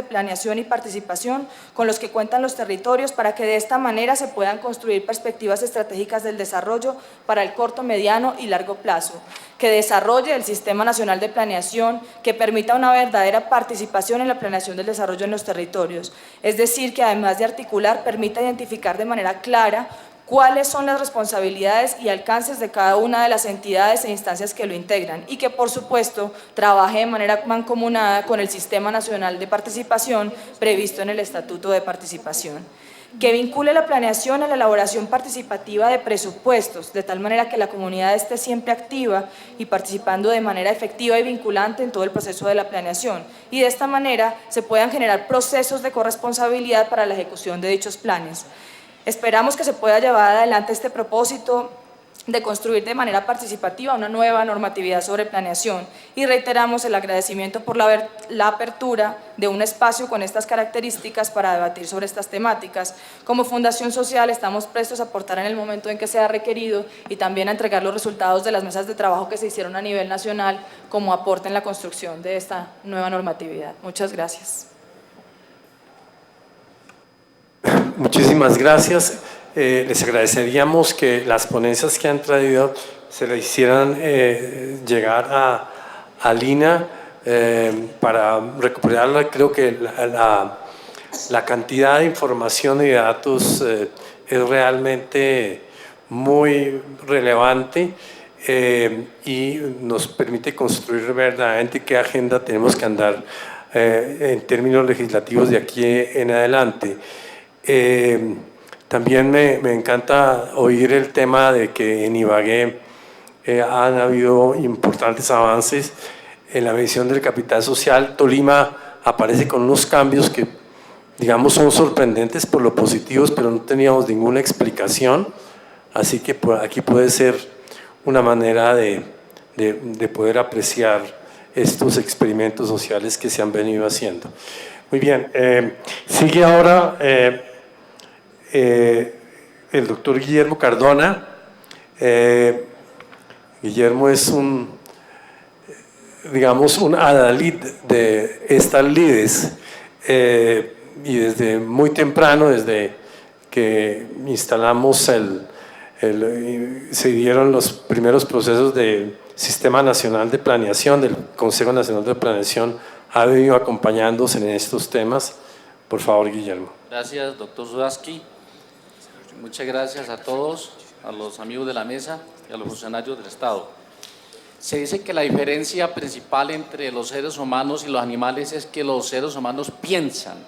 planeación y participación con los que cuentan los territorios para que de esta manera se puedan construir perspectivas estratégicas del desarrollo para el corto, mediano y largo plazo. Que desarrolle el Sistema Nacional de Planeación que permita una verdadera participación en la planeación del desarrollo en los territorios. Es decir, que además de articular, permita identificar de manera clara cuáles son las responsabilidades y alcances de cada una de las entidades e instancias que lo integran y que, por supuesto, trabaje de manera mancomunada con el Sistema Nacional de Participación previsto en el Estatuto de Participación. Que vincule la planeación a la elaboración participativa de presupuestos, de tal manera que la comunidad esté siempre activa y participando de manera efectiva y vinculante en todo el proceso de la planeación, y de esta manera se puedan generar procesos de corresponsabilidad para la ejecución de dichos planes. Esperamos que se pueda llevar adelante este propósito de construir de manera participativa una nueva normatividad sobre planeación y reiteramos el agradecimiento por la apertura de un espacio con estas características para debatir sobre estas temáticas. Como Fundación Social estamos prestos a aportar en el momento en que sea requerido y también a entregar los resultados de las mesas de trabajo que se hicieron a nivel nacional como aporte en la construcción de esta nueva normatividad. Muchas gracias. Muchísimas gracias. Les agradeceríamos que las ponencias que han traído se le hicieran llegar a Lina para recuperar, creo que la cantidad de información y de datos es realmente muy relevante. y nos permite construir verdaderamente qué agenda tenemos que andar en términos legislativos de aquí en adelante. También me encanta oír el tema de que en Ibagué han habido importantes avances en la medición del capital social. Tolima aparece con unos cambios que, digamos, son sorprendentes por lo positivos, pero no teníamos ninguna explicación. Así que aquí puede ser una manera de poder apreciar estos experimentos sociales que se han venido haciendo. Muy bien, sigue ahora el doctor Guillermo Cardona. Guillermo es un adalid de estas lides, y desde muy temprano, desde que instalamos se dieron los primeros procesos del Sistema Nacional de Planeación, del Consejo Nacional de Planeación, ha venido acompañándose en estos temas. Por favor, Guillermo. Gracias, doctor Sudarsky. Muchas gracias a todos, a los amigos de la mesa y a los funcionarios del Estado. Se dice que la diferencia principal entre los seres humanos y los animales es que los seres humanos piensan.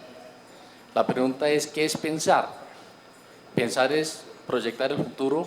La pregunta es, ¿qué es pensar? Pensar es proyectar el futuro